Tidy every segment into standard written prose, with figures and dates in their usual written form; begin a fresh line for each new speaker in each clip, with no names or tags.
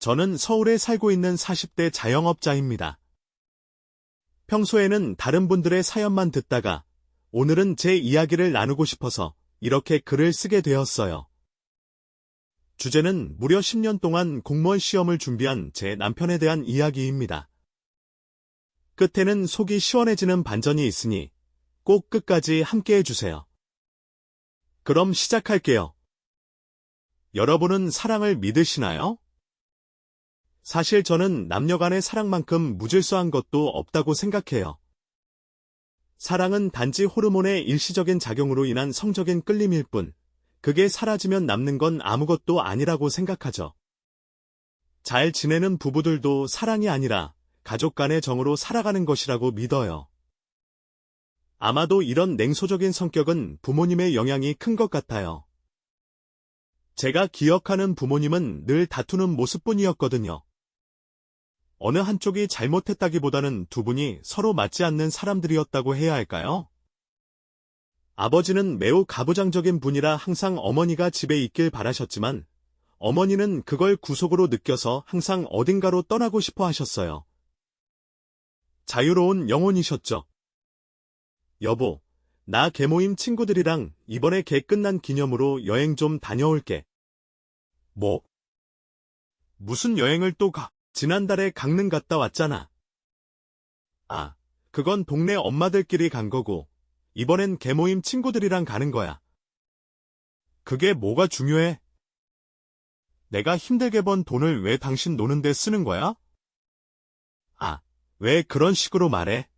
저는 서울에 살고 있는 40대 자영업자입니다. 평소에는 다른 분들의 사연만 듣다가 오늘은 제 이야기를 나누고 싶어서 이렇게 글을 쓰게 되었어요. 주제는 무려 10년 동안 공무원 시험을 준비한 제 남편에 대한 이야기입니다. 끝에는 속이 시원해지는 반전이 있으니 꼭 끝까지 함께 해주세요. 그럼 시작할게요. 여러분은 사랑을 믿으시나요? 사실 저는 남녀 간의 사랑만큼 무질서한 것도 없다고 생각해요. 사랑은 단지 호르몬의 일시적인 작용으로 인한 성적인 끌림일 뿐, 그게 사라지면 남는 건 아무것도 아니라고 생각하죠. 잘 지내는 부부들도 사랑이 아니라 가족 간의 정으로 살아가는 것이라고 믿어요. 아마도 이런 냉소적인 성격은 부모님의 영향이 큰 것 같아요. 제가 기억하는 부모님은 늘 다투는 모습뿐이었거든요. 어느 한쪽이 잘못했다기보다는 두 분이 서로 맞지 않는 사람들이었다고 해야 할까요? 아버지는 매우 가부장적인 분이라 항상 어머니가 집에 있길 바라셨지만 어머니는 그걸 구속으로 느껴서 항상 어딘가로 떠나고 싶어 하셨어요. 자유로운 영혼이셨죠. 여보, 나 개모임 친구들이랑 이번에 개 끝난 기념으로 여행 좀 다녀올게. 뭐? 무슨 여행을 또 가? 지난달에 강릉 갔다 왔잖아. 아, 그건 동네 엄마들끼리 간 거고, 이번엔 개모임 친구들이랑 가는 거야. 그게 뭐가 중요해? 내가 힘들게 번 돈을 왜 당신 노는데 쓰는 거야? 아, 왜 그런 식으로 말해?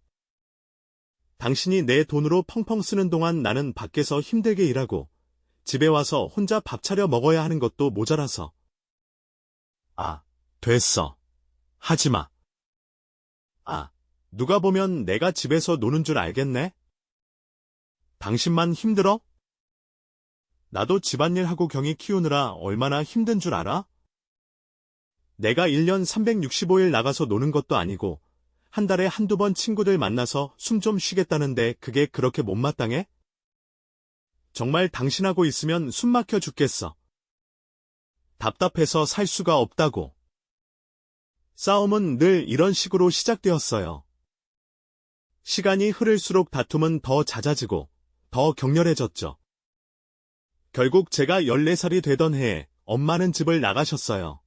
당신이 내 돈으로 펑펑 쓰는 동안 나는 밖에서 힘들게 일하고, 집에 와서 혼자 밥 차려 먹어야 하는 것도 모자라서. 아, 됐어. 하지마. 아, 누가 보면 내가 집에서 노는 줄 알겠네? 당신만 힘들어? 나도 집안일 하고 경이 키우느라 얼마나 힘든 줄 알아? 내가 1년 365일 나가서 노는 것도 아니고 한 달에 한두 번 친구들 만나서 숨 좀 쉬겠다는데 그게 그렇게 못마땅해? 정말 당신하고 있으면 숨 막혀 죽겠어. 답답해서 살 수가 없다고. 싸움은 늘 이런 식으로 시작되었어요. 시간이 흐를수록 다툼은 더 잦아지고 더 격렬해졌죠. 결국 제가 14살이 되던 해에 엄마는 집을 나가셨어요.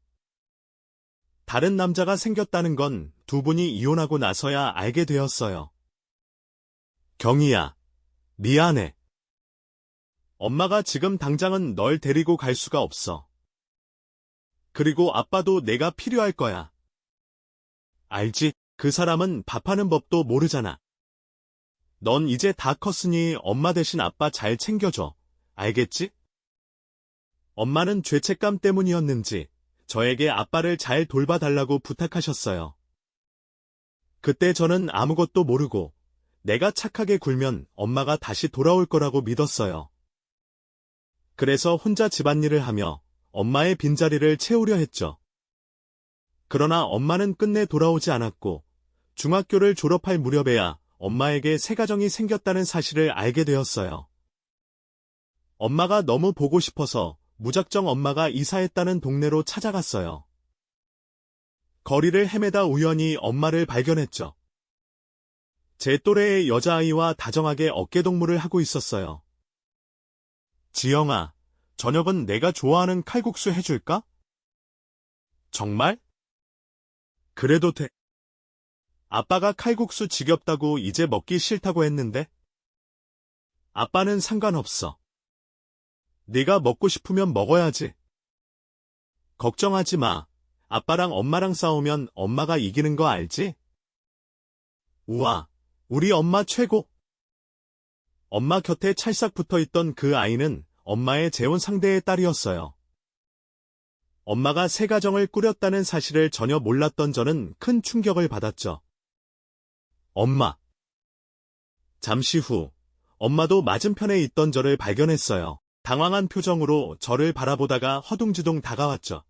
다른 남자가 생겼다는 건 두 분이 이혼하고 나서야 알게 되었어요. 경희야, 미안해. 엄마가 지금 당장은 널 데리고 갈 수가 없어. 그리고 아빠도 내가 필요할 거야. 알지? 그 사람은 밥하는 법도 모르잖아. 넌 이제 다 컸으니 엄마 대신 아빠 잘 챙겨줘. 알겠지? 엄마는 죄책감 때문이었는지 저에게 아빠를 잘 돌봐달라고 부탁하셨어요. 그때 저는 아무것도 모르고 내가 착하게 굴면 엄마가 다시 돌아올 거라고 믿었어요. 그래서 혼자 집안일을 하며 엄마의 빈자리를 채우려 했죠. 그러나 엄마는 끝내 돌아오지 않았고 중학교를 졸업할 무렵에야 엄마에게 새 가정이 생겼다는 사실을 알게 되었어요. 엄마가 너무 보고 싶어서 무작정 엄마가 이사했다는 동네로 찾아갔어요. 거리를 헤매다 우연히 엄마를 발견했죠. 제 또래의 여자아이와 다정하게 어깨동무를 하고 있었어요. 지영아, 저녁은 내가 좋아하는 칼국수 해줄까? 정말? 그래도 돼. 아빠가 칼국수 지겹다고 이제 먹기 싫다고 했는데? 아빠는 상관없어. 네가 먹고 싶으면 먹어야지. 걱정하지 마. 아빠랑 엄마랑 싸우면 엄마가 이기는 거 알지? 우와, 우리 엄마 최고! 엄마 곁에 찰싹 붙어있던 그 아이는 엄마의 재혼 상대의 딸이었어요. 엄마가 새 가정을 꾸렸다는 사실을 전혀 몰랐던 저는 큰 충격을 받았죠. 엄마. 잠시 후, 엄마도 맞은편에 있던 저를 발견했어요. 당황한 표정으로 저를 바라보다가 허둥지둥 다가왔죠.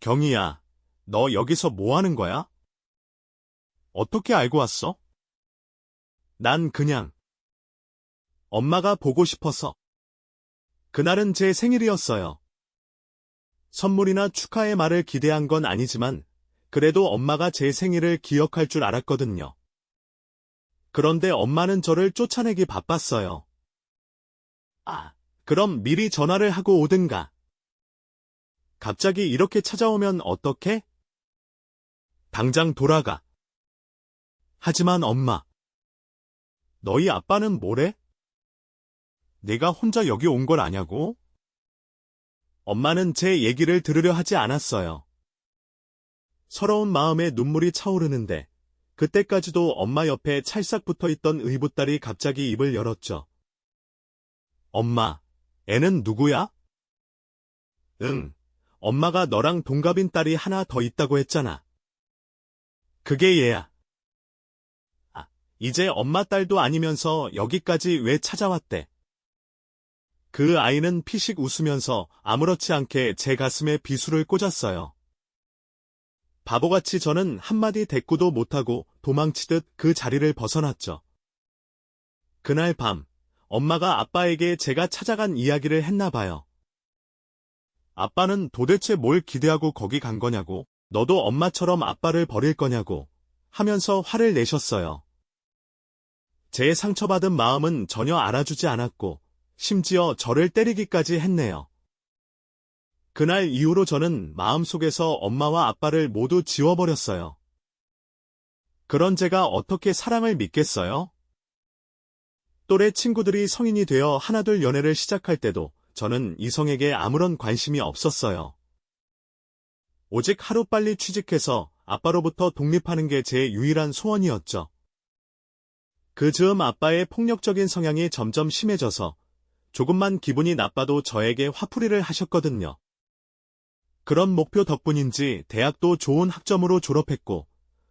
경희야, 너 여기서 뭐 하는 거야? 어떻게 알고 왔어? 난 그냥 엄마가 보고 싶어서. 그날은 제 생일이었어요. 선물이나 축하의 말을 기대한 건 아니지만 그래도 엄마가 제 생일을 기억할 줄 알았거든요. 그런데 엄마는 저를 쫓아내기 바빴어요. 아, 그럼 미리 전화를 하고 오든가. 갑자기 이렇게 찾아오면 어떡해? 당장 돌아가. 하지만 엄마. 너희 아빠는 뭐래? 내가 혼자 여기 온 걸 아냐고? 엄마는 제 얘기를 들으려 하지 않았어요. 서러운 마음에 눈물이 차오르는데 그때까지도 엄마 옆에 찰싹 붙어있던 의붓딸이 갑자기 입을 열었죠. 엄마, 애는 누구야? 응, 엄마가 너랑 동갑인 딸이 하나 더 있다고 했잖아. 그게 얘야. 아, 이제 엄마 딸도 아니면서 여기까지 왜 찾아왔대? 그 아이는 피식 웃으면서 아무렇지 않게 제 가슴에 비수를 꽂았어요. 바보같이 저는 한마디 대꾸도 못하고 도망치듯 그 자리를 벗어났죠. 그날 밤, 엄마가 아빠에게 제가 찾아간 이야기를 했나 봐요. 아빠는 도대체 뭘 기대하고 거기 간 거냐고, 너도 엄마처럼 아빠를 버릴 거냐고 하면서 화를 내셨어요. 제 상처받은 마음은 전혀 알아주지 않았고 심지어 저를 때리기까지 했네요. 그날 이후로 저는 마음속에서 엄마와 아빠를 모두 지워버렸어요. 그런 제가 어떻게 사랑을 믿겠어요? 또래 친구들이 성인이 되어 하나둘 연애를 시작할 때도 저는 이성에게 아무런 관심이 없었어요. 오직 하루빨리 취직해서 아빠로부터 독립하는 게 제 유일한 소원이었죠. 그 즈음 아빠의 폭력적인 성향이 점점 심해져서 조금만 기분이 나빠도 저에게 화풀이를 하셨거든요. 그런 목표 덕분인지 대학도 좋은 학점으로 졸업했고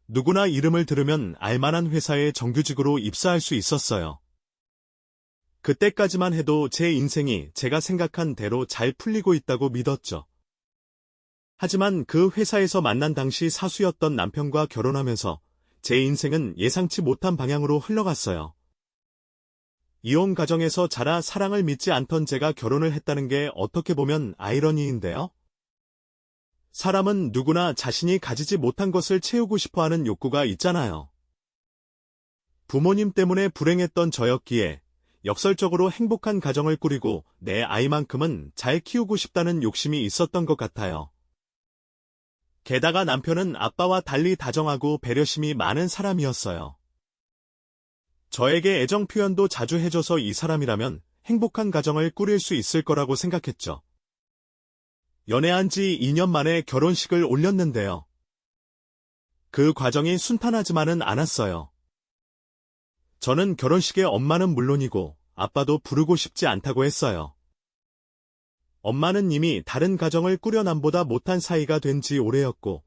누구나 이름을 들으면 알만한 회사에 정규직으로 입사할 수 있었어요. 그때까지만 해도 제 인생이 제가 생각한 대로 잘 풀리고 있다고 믿었죠. 하지만 그 회사에서 만난 당시 사수였던 남편과 결혼하면서 제 인생은 예상치 못한 방향으로 흘러갔어요. 이혼 가정에서 자라 사랑을 믿지 않던 제가 결혼을 했다는 게 어떻게 보면 아이러니인데요. 사람은 누구나 자신이 가지지 못한 것을 채우고 싶어하는 욕구가 있잖아요. 부모님 때문에 불행했던 저였기에 역설적으로 행복한 가정을 꾸리고 내 아이만큼은 잘 키우고 싶다는 욕심이 있었던 것 같아요. 게다가 남편은 아빠와 달리 다정하고 배려심이 많은 사람이었어요. 저에게 애정 표현도 자주 해줘서 이 사람이라면 행복한 가정을 꾸릴 수 있을 거라고 생각했죠. 연애한 지 2년 만에 결혼식을 올렸는데요. 그 과정이 순탄하지만은 않았어요. 저는 결혼식에 엄마는 물론이고 아빠도 부르고 싶지 않다고 했어요. 엄마는 이미 다른 가정을 꾸려 남보다 못한 사이가 된 지 오래였고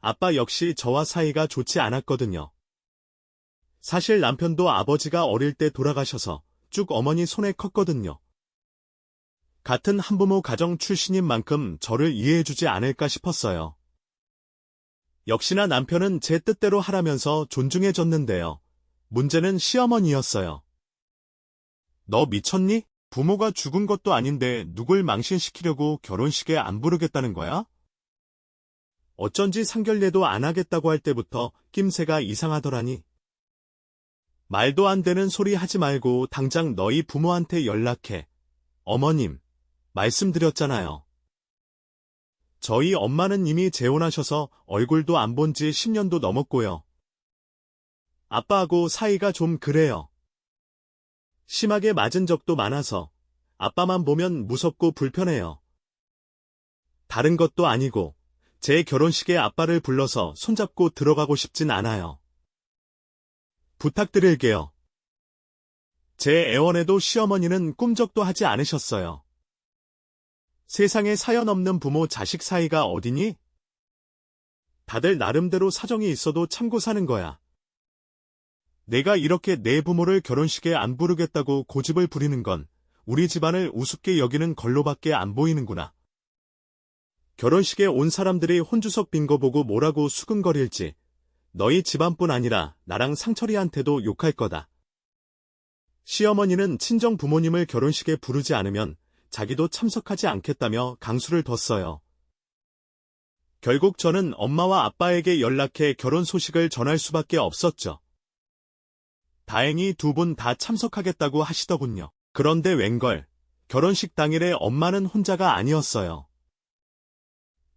아빠 역시 저와 사이가 좋지 않았거든요. 사실 남편도 아버지가 어릴 때 돌아가셔서 쭉 어머니 손에 컸거든요. 같은 한부모 가정 출신인 만큼 저를 이해해주지 않을까 싶었어요. 역시나 남편은 제 뜻대로 하라면서 존중해줬는데요. 문제는 시어머니였어요. 너 미쳤니? 부모가 죽은 것도 아닌데 누굴 망신시키려고 결혼식에 안 부르겠다는 거야? 어쩐지 상견례도 안 하겠다고 할 때부터 낌새가 이상하더라니. 말도 안 되는 소리 하지 말고 당장 너희 부모한테 연락해. 어머님, 말씀드렸잖아요. 저희 엄마는 이미 재혼하셔서 얼굴도 안 본 지 10년도 넘었고요. 아빠하고 사이가 좀 그래요. 심하게 맞은 적도 많아서 아빠만 보면 무섭고 불편해요. 다른 것도 아니고 제 결혼식에 아빠를 불러서 손잡고 들어가고 싶진 않아요. 부탁드릴게요. 제 애원에도 시어머니는 꿈쩍도 하지 않으셨어요. 세상에 사연 없는 부모 자식 사이가 어디니? 다들 나름대로 사정이 있어도 참고 사는 거야. 내가 이렇게 내 부모를 결혼식에 안 부르겠다고 고집을 부리는 건 우리 집안을 우습게 여기는 걸로밖에 안 보이는구나. 결혼식에 온 사람들이 혼주석 빈 거 보고 뭐라고 수근거릴지 너희 집안뿐 아니라 나랑 상철이한테도 욕할 거다. 시어머니는 친정 부모님을 결혼식에 부르지 않으면 자기도 참석하지 않겠다며 강수를 뒀어요. 결국 저는 엄마와 아빠에게 연락해 결혼 소식을 전할 수밖에 없었죠. 다행히 두 분 다 참석하겠다고 하시더군요. 그런데 웬걸, 결혼식 당일에 엄마는 혼자가 아니었어요.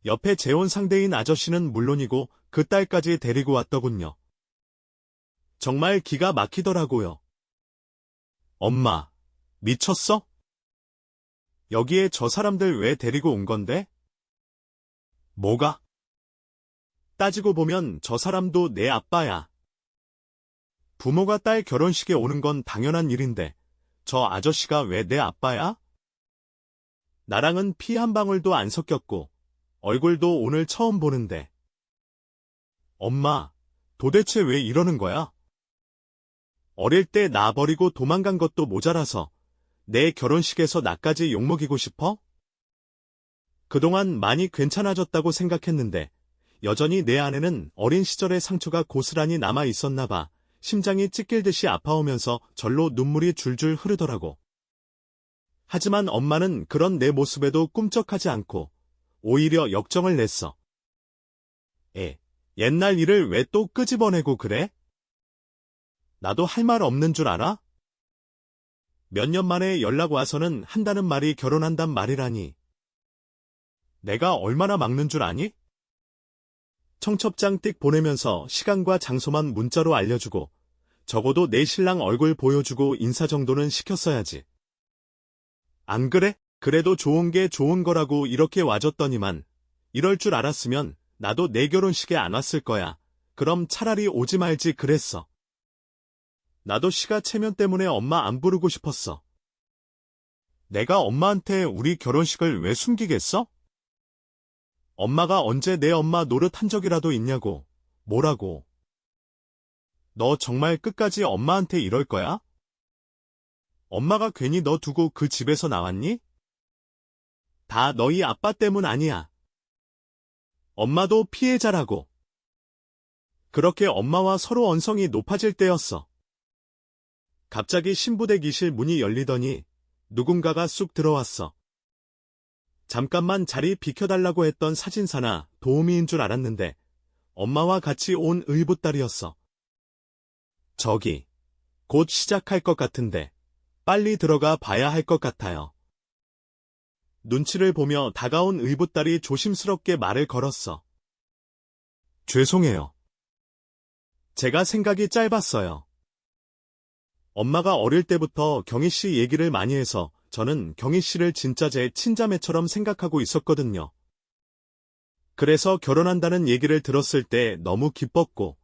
옆에 재혼 상대인 아저씨는 물론이고 그 딸까지 데리고 왔더군요. 정말 기가 막히더라고요. 엄마, 미쳤어? 여기에 저 사람들 왜 데리고 온 건데? 뭐가? 따지고 보면 저 사람도 내 아빠야. 부모가 딸 결혼식에 오는 건 당연한 일인데 저 아저씨가 왜 내 아빠야? 나랑은 피 한 방울도 안 섞였고 얼굴도 오늘 처음 보는데. 엄마, 도대체 왜 이러는 거야? 어릴 때 나 버리고 도망간 것도 모자라서 내 결혼식에서 나까지 욕먹이고 싶어? 그동안 많이 괜찮아졌다고 생각했는데 여전히 내 안에는 어린 시절의 상처가 고스란히 남아 있었나 봐. 심장이 찢길듯이 아파오면서 절로 눈물이 줄줄 흐르더라고. 하지만 엄마는 그런 내 모습에도 꿈쩍하지 않고 오히려 역정을 냈어. 옛날 일을 왜 또 끄집어내고 그래? 나도 할 말 없는 줄 알아? 몇 년 만에 연락 와서는 한다는 말이 결혼한단 말이라니. 내가 얼마나 막는 줄 아니? 청첩장 띡 보내면서 시간과 장소만 문자로 알려주고 적어도 내 신랑 얼굴 보여주고 인사 정도는 시켰어야지. 안 그래? 그래도 좋은 게 좋은 거라고 이렇게 와줬더니만 이럴 줄 알았으면 나도 내 결혼식에 안 왔을 거야. 그럼 차라리 오지 말지 그랬어. 나도 시가 체면 때문에 엄마 안 부르고 싶었어. 내가 엄마한테 우리 결혼식을 왜 숨기겠어? 엄마가 언제 내 엄마 노릇한 적이라도 있냐고. 뭐라고. 너 정말 끝까지 엄마한테 이럴 거야? 엄마가 괜히 너 두고 그 집에서 나왔니? 다 너희 아빠 때문 아니야. 엄마도 피해자라고. 그렇게 엄마와 서로 언성이 높아질 때였어. 갑자기 신부대기실 문이 열리더니 누군가가 쑥 들어왔어. 잠깐만 자리 비켜달라고 했던 사진사나 도우미인 줄 알았는데 엄마와 같이 온 의붓딸이었어. 저기, 곧 시작할 것 같은데 빨리 들어가 봐야 할 것 같아요. 눈치를 보며 다가온 의붓딸이 조심스럽게 말을 걸었어. 죄송해요. 제가 생각이 짧았어요. 엄마가 어릴 때부터 경희 씨 얘기를 많이 해서 저는 경희 씨를 진짜 제 친자매처럼 생각하고 있었거든요. 그래서 결혼한다는 얘기를 들었을 때 너무 기뻤고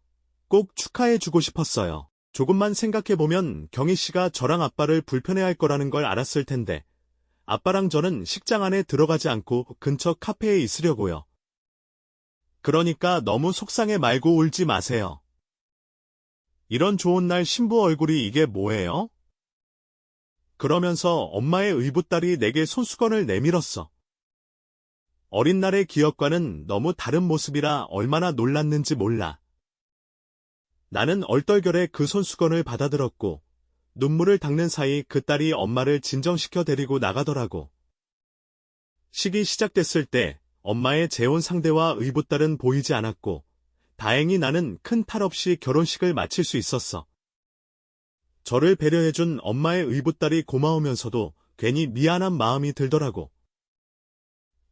꼭 축하해주고 싶었어요. 조금만 생각해보면 경희 씨가 저랑 아빠를 불편해할 거라는 걸 알았을 텐데 아빠랑 저는 식장 안에 들어가지 않고 근처 카페에 있으려고요. 그러니까 너무 속상해 말고 울지 마세요. 이런 좋은 날 신부 얼굴이 이게 뭐예요? 그러면서 엄마의 의붓딸이 내게 손수건을 내밀었어. 어린 날의 기억과는 너무 다른 모습이라 얼마나 놀랐는지 몰라. 나는 얼떨결에 그 손수건을 받아들었고 눈물을 닦는 사이 그 딸이 엄마를 진정시켜 데리고 나가더라고. 식이 시작됐을 때 엄마의 재혼 상대와 의붓딸은 보이지 않았고 다행히 나는 큰 탈 없이 결혼식을 마칠 수 있었어. 저를 배려해준 엄마의 의붓딸이 고마우면서도 괜히 미안한 마음이 들더라고.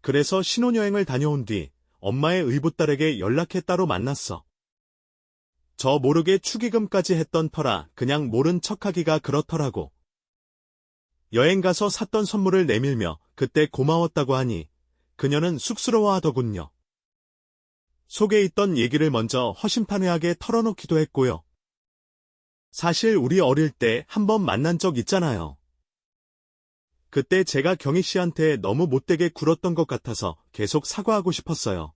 그래서 신혼여행을 다녀온 뒤 엄마의 의붓딸에게 연락해 따로 만났어. 저 모르게 축의금까지 했던 터라 그냥 모른 척하기가 그렇더라고. 여행 가서 샀던 선물을 내밀며 그때 고마웠다고 하니 그녀는 쑥스러워하더군요. 속에 있던 얘기를 먼저 허심탄회하게 털어놓기도 했고요. 사실 우리 어릴 때 한 번 만난 적 있잖아요. 그때 제가 경희 씨한테 너무 못되게 굴었던 것 같아서 계속 사과하고 싶었어요.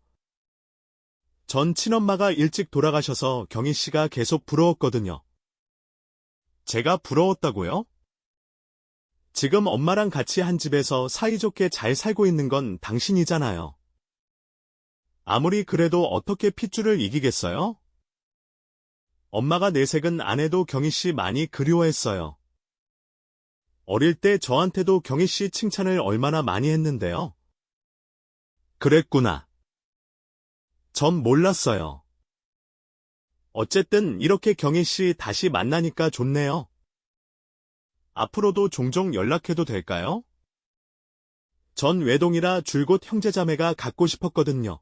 전 친엄마가 일찍 돌아가셔서 경희 씨가 계속 부러웠거든요. 제가 부러웠다고요? 지금 엄마랑 같이 한 집에서 사이좋게 잘 살고 있는 건 당신이잖아요. 아무리 그래도 어떻게 핏줄을 이기겠어요? 엄마가 내색은 안 해도 경희 씨 많이 그리워했어요. 어릴 때 저한테도 경희 씨 칭찬을 얼마나 많이 했는데요. 그랬구나. 전 몰랐어요. 어쨌든 이렇게 경희 씨 다시 만나니까 좋네요. 앞으로도 종종 연락해도 될까요? 전 외동이라 줄곧 형제자매가 갖고 싶었거든요.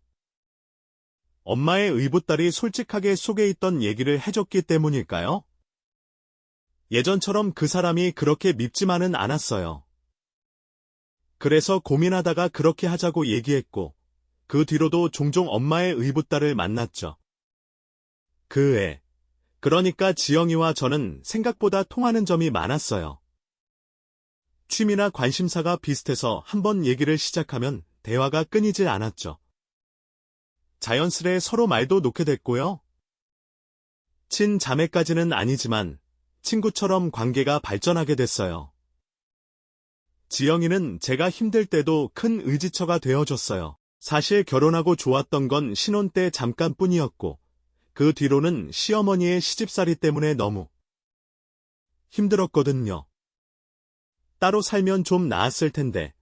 엄마의 의붓딸이 솔직하게 속에 있던 얘기를 해줬기 때문일까요? 예전처럼 그 사람이 그렇게 밉지만은 않았어요. 그래서 고민하다가 그렇게 하자고 얘기했고, 그 뒤로도 종종 엄마의 의붓딸을 만났죠. 그 애. 그러니까 지영이와 저는 생각보다 통하는 점이 많았어요. 취미나 관심사가 비슷해서 한번 얘기를 시작하면 대화가 끊이질 않았죠. 자연스레 서로 말도 놓게 됐고요. 친자매까지는 아니지만 친구처럼 관계가 발전하게 됐어요. 지영이는 제가 힘들 때도 큰 의지처가 되어줬어요. 사실 결혼하고 좋았던 건 신혼 때 잠깐뿐이었고, 그 뒤로는 시어머니의 시집살이 때문에 너무 힘들었거든요. 따로 살면 좀 나았을 텐데,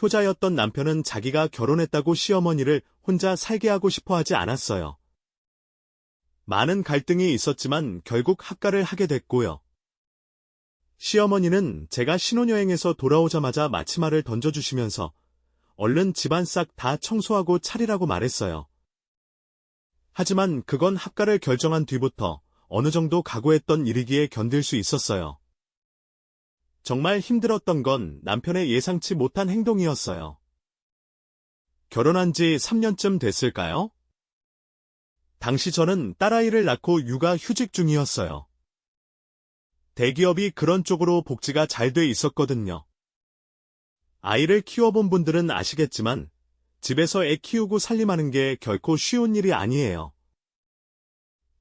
효자였던 남편은 자기가 결혼했다고 시어머니를 혼자 살게 하고 싶어 하지 않았어요. 많은 갈등이 있었지만 결국 합가를 하게 됐고요. 시어머니는 제가 신혼여행에서 돌아오자마자 마치마를 던져주시면서 얼른 집안 싹 다 청소하고 차리라고 말했어요. 하지만 그건 합가를 결정한 뒤부터 어느 정도 각오했던 일이기에 견딜 수 있었어요. 정말 힘들었던 건 남편의 예상치 못한 행동이었어요. 결혼한 지 3년쯤 됐을까요? 당시 저는 딸아이를 낳고 육아 휴직 중이었어요. 대기업이 그런 쪽으로 복지가 잘 돼 있었거든요. 아이를 키워본 분들은 아시겠지만 집에서 애 키우고 살림하는 게 결코 쉬운 일이 아니에요.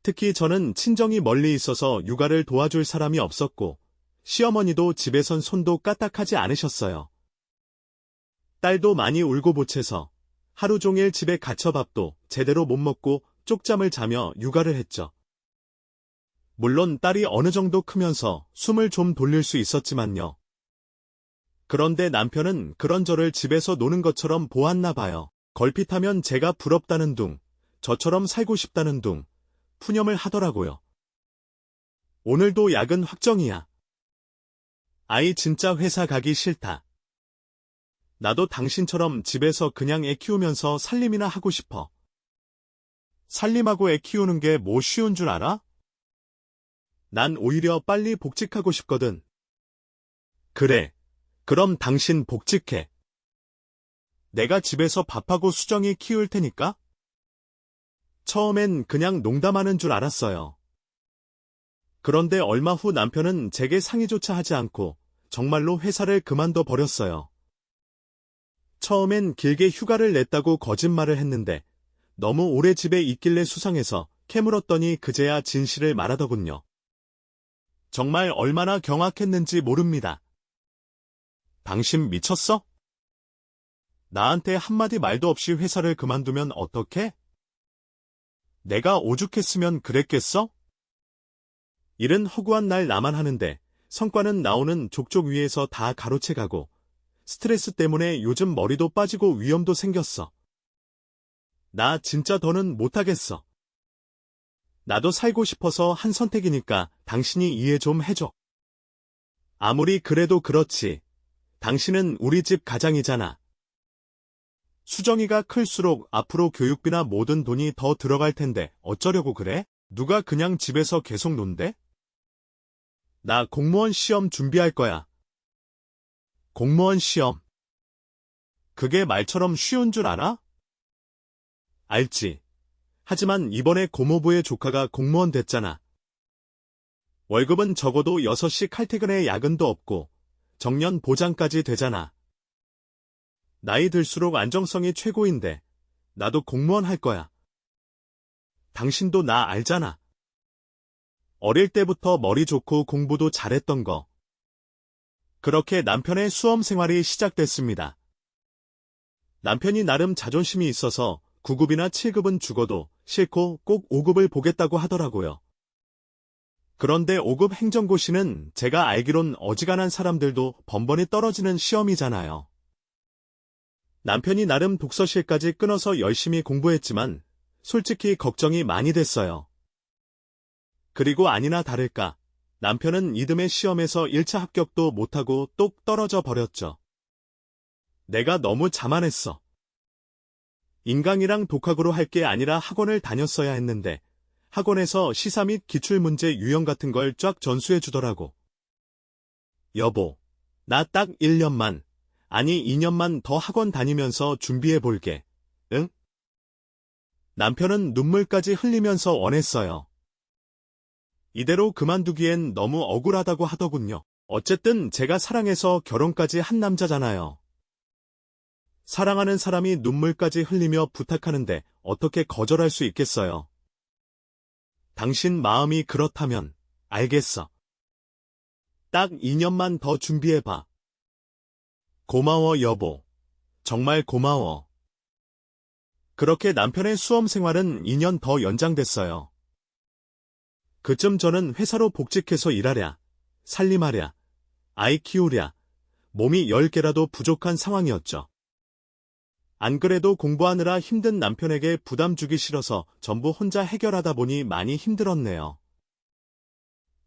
특히 저는 친정이 멀리 있어서 육아를 도와줄 사람이 없었고 시어머니도 집에선 손도 까딱하지 않으셨어요. 딸도 많이 울고 보채서 하루 종일 집에 갇혀 밥도 제대로 못 먹고 쪽잠을 자며 육아를 했죠. 물론 딸이 어느 정도 크면서 숨을 좀 돌릴 수 있었지만요. 그런데 남편은 그런 저를 집에서 노는 것처럼 보았나 봐요. 걸핏하면 제가 부럽다는 둥, 저처럼 살고 싶다는 둥, 푸념을 하더라고요. 오늘도 야근 확정이야. 아이 진짜 회사 가기 싫다. 나도 당신처럼 집에서 그냥 애 키우면서 살림이나 하고 싶어. 살림하고 애 키우는 게 뭐 쉬운 줄 알아? 난 오히려 빨리 복직하고 싶거든. 그래. 그럼 당신 복직해. 내가 집에서 밥하고 수정이 키울 테니까? 처음엔 그냥 농담하는 줄 알았어요. 그런데 얼마 후 남편은 제게 상의조차 하지 않고 정말로 회사를 그만둬 버렸어요. 처음엔 길게 휴가를 냈다고 거짓말을 했는데 너무 오래 집에 있길래 수상해서 캐물었더니 그제야 진실을 말하더군요. 정말 얼마나 경악했는지 모릅니다. 당신 미쳤어? 나한테 한마디 말도 없이 회사를 그만두면 어떡해? 내가 오죽했으면 그랬겠어? 일은 허구한 날 나만 하는데 성과는 나오는 족족 위에서 다 가로채 가고 스트레스 때문에 요즘 머리도 빠지고 위염도 생겼어. 나 진짜 더는 못하겠어. 나도 살고 싶어서 한 선택이니까 당신이 이해 좀 해줘. 아무리 그래도 그렇지. 당신은 우리 집 가장이잖아. 수정이가 클수록 앞으로 교육비나 모든 돈이 더 들어갈 텐데 어쩌려고 그래? 누가 그냥 집에서 계속 논대? 나 공무원 시험 준비할 거야. 공무원 시험. 그게 말처럼 쉬운 줄 알아? 알지. 하지만 이번에 고모부의 조카가 공무원 됐잖아. 월급은 적어도 6시 칼퇴근에 야근도 없고 정년 보장까지 되잖아. 나이 들수록 안정성이 최고인데 나도 공무원 할 거야. 당신도 나 알잖아. 어릴 때부터 머리 좋고 공부도 잘했던 거. 그렇게 남편의 수험 생활이 시작됐습니다. 남편이 나름 자존심이 있어서 9급이나 7급은 죽어도 싫고 꼭 5급을 보겠다고 하더라고요. 그런데 5급 행정고시는 제가 알기론 어지간한 사람들도 번번이 떨어지는 시험이잖아요. 남편이 나름 독서실까지 끊어서 열심히 공부했지만 솔직히 걱정이 많이 됐어요. 그리고 아니나 다를까, 남편은 이듬해 시험에서 1차 합격도 못하고 똑 떨어져 버렸죠. 내가 너무 자만했어. 인강이랑 독학으로 할 게 아니라 학원을 다녔어야 했는데, 학원에서 시사 및 기출문제 유형 같은 걸 쫙 전수해 주더라고. 여보, 나 딱 1년만, 아니 2년만 더 학원 다니면서 준비해 볼게. 응? 남편은 눈물까지 흘리면서 원했어요. 이대로 그만두기엔 너무 억울하다고 하더군요. 어쨌든 제가 사랑해서 결혼까지 한 남자잖아요. 사랑하는 사람이 눈물까지 흘리며 부탁하는데 어떻게 거절할 수 있겠어요. 당신 마음이 그렇다면 알겠어. 딱 2년만 더 준비해봐. 고마워 여보. 정말 고마워. 그렇게 남편의 수험 생활은 2년 더 연장됐어요. 그쯤 저는 회사로 복직해서 일하랴, 살림하랴, 아이 키우랴, 몸이 10개라도 부족한 상황이었죠. 안 그래도 공부하느라 힘든 남편에게 부담 주기 싫어서 전부 혼자 해결하다 보니 많이 힘들었네요.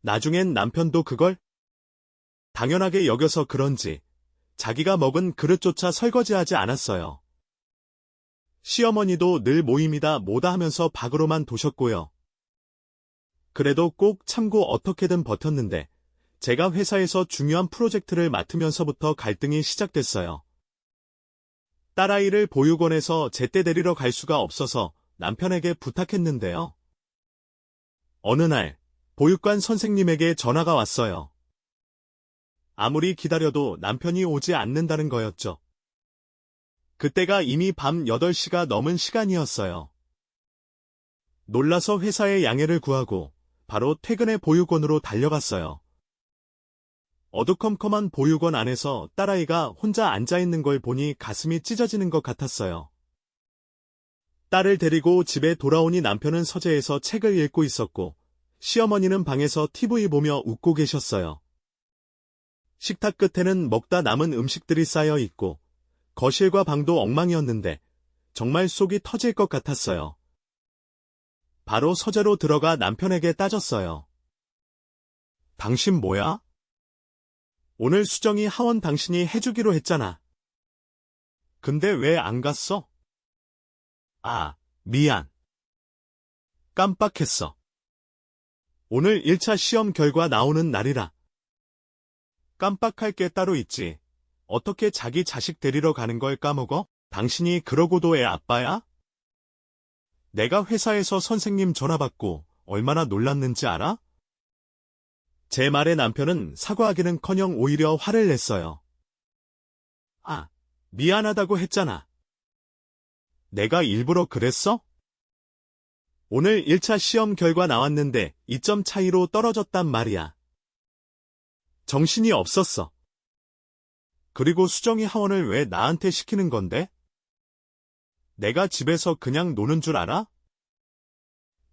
나중엔 남편도 그걸 당연하게 여겨서 그런지 자기가 먹은 그릇조차 설거지하지 않았어요. 시어머니도 늘 모임이다 뭐다 하면서 밖으로만 도셨고요. 그래도 꼭 참고 어떻게든 버텼는데 제가 회사에서 중요한 프로젝트를 맡으면서부터 갈등이 시작됐어요. 딸아이를 보육원에서 제때 데리러 갈 수가 없어서 남편에게 부탁했는데요. 어느 날 보육관 선생님에게 전화가 왔어요. 아무리 기다려도 남편이 오지 않는다는 거였죠. 그때가 이미 밤 8시가 넘은 시간이었어요. 놀라서 회사에 양해를 구하고 바로 퇴근해 보육원으로 달려갔어요. 어두컴컴한 보육원 안에서 딸아이가 혼자 앉아있는 걸 보니 가슴이 찢어지는 것 같았어요. 딸을 데리고 집에 돌아오니 남편은 서재에서 책을 읽고 있었고 시어머니는 방에서 TV 보며 웃고 계셨어요. 식탁 끝에는 먹다 남은 음식들이 쌓여 있고 거실과 방도 엉망이었는데 정말 속이 터질 것 같았어요. 바로 서재로 들어가 남편에게 따졌어요. 당신 뭐야? 오늘 수정이 하원 당신이 해주기로 했잖아. 근데 왜 안 갔어? 아, 미안. 깜빡했어. 오늘 1차 시험 결과 나오는 날이라. 깜빡할 게 따로 있지. 어떻게 자기 자식 데리러 가는 걸 까먹어? 당신이 그러고도 애 아빠야? 내가 회사에서 선생님 전화 받고 얼마나 놀랐는지 알아? 제 말에 남편은 사과하기는커녕 오히려 화를 냈어요. 아, 미안하다고 했잖아. 내가 일부러 그랬어? 오늘 1차 시험 결과 나왔는데 2점 차이로 떨어졌단 말이야. 정신이 없었어. 그리고 수정이 하원을 왜 나한테 시키는 건데? 내가 집에서 그냥 노는 줄 알아?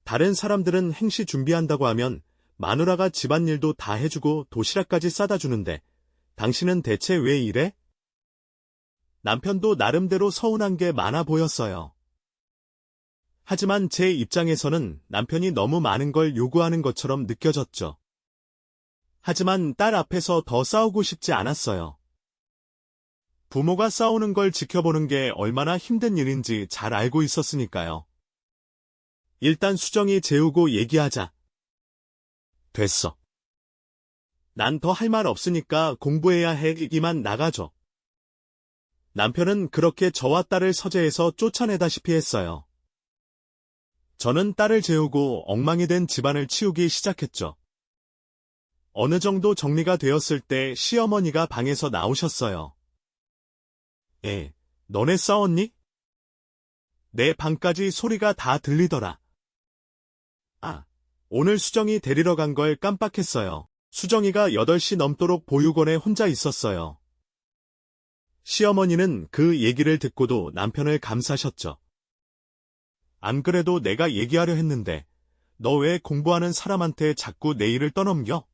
다른 사람들은 행시 준비한다고 하면 마누라가 집안일도 다 해주고 도시락까지 싸다 주는데 당신은 대체 왜 이래? 남편도 나름대로 서운한 게 많아 보였어요. 하지만 제 입장에서는 남편이 너무 많은 걸 요구하는 것처럼 느껴졌죠. 하지만 딸 앞에서 더 싸우고 싶지 않았어요. 부모가 싸우는 걸 지켜보는 게 얼마나 힘든 일인지 잘 알고 있었으니까요. 일단 수정이 재우고 얘기하자. 됐어. 난 더 할 말 없으니까 공부해야 해. 이만 나가줘. 남편은 그렇게 저와 딸을 서재에서 쫓아내다시피 했어요. 저는 딸을 재우고 엉망이 된 집안을 치우기 시작했죠. 어느 정도 정리가 되었을 때 시어머니가 방에서 나오셨어요. 너네 싸웠니? 내 방까지 소리가 다 들리더라. 아, 오늘 수정이 데리러 간 걸 깜빡했어요. 수정이가 8시 넘도록 보육원에 혼자 있었어요. 시어머니는 그 얘기를 듣고도 남편을 감싸셨죠. 안 그래도 내가 얘기하려 했는데 너 왜 공부하는 사람한테 자꾸 내 일을 떠넘겨?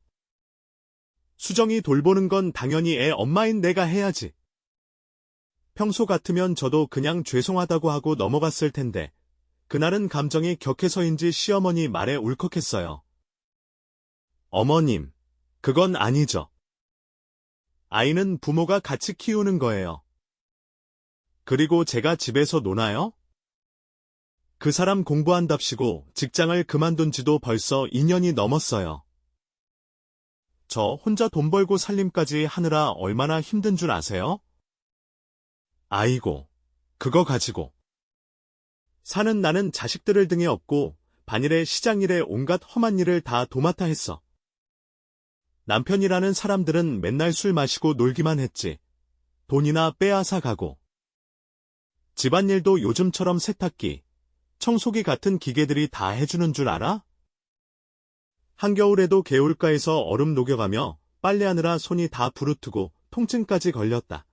수정이 돌보는 건 당연히 애 엄마인 내가 해야지. 평소 같으면 저도 그냥 죄송하다고 하고 넘어갔을 텐데 그날은 감정이 격해서인지 시어머니 말에 울컥했어요. 어머님, 그건 아니죠. 아이는 부모가 같이 키우는 거예요. 그리고 제가 집에서 노나요? 그 사람 공부한답시고 직장을 그만둔 지도 벌써 2년이 넘었어요. 저 혼자 돈 벌고 살림까지 하느라 얼마나 힘든 줄 아세요? 아이고, 그거 가지고. 사는 나는 자식들을 등에 업고 반일에 시장일에 온갖 험한 일을 다 도맡아 했어. 남편이라는 사람들은 맨날 술 마시고 놀기만 했지. 돈이나 빼앗아 가고. 집안일도 요즘처럼 세탁기, 청소기 같은 기계들이 다 해주는 줄 알아? 한겨울에도 개울가에서 얼음 녹여가며 빨래하느라 손이 다 부르트고 통증까지 걸렸다.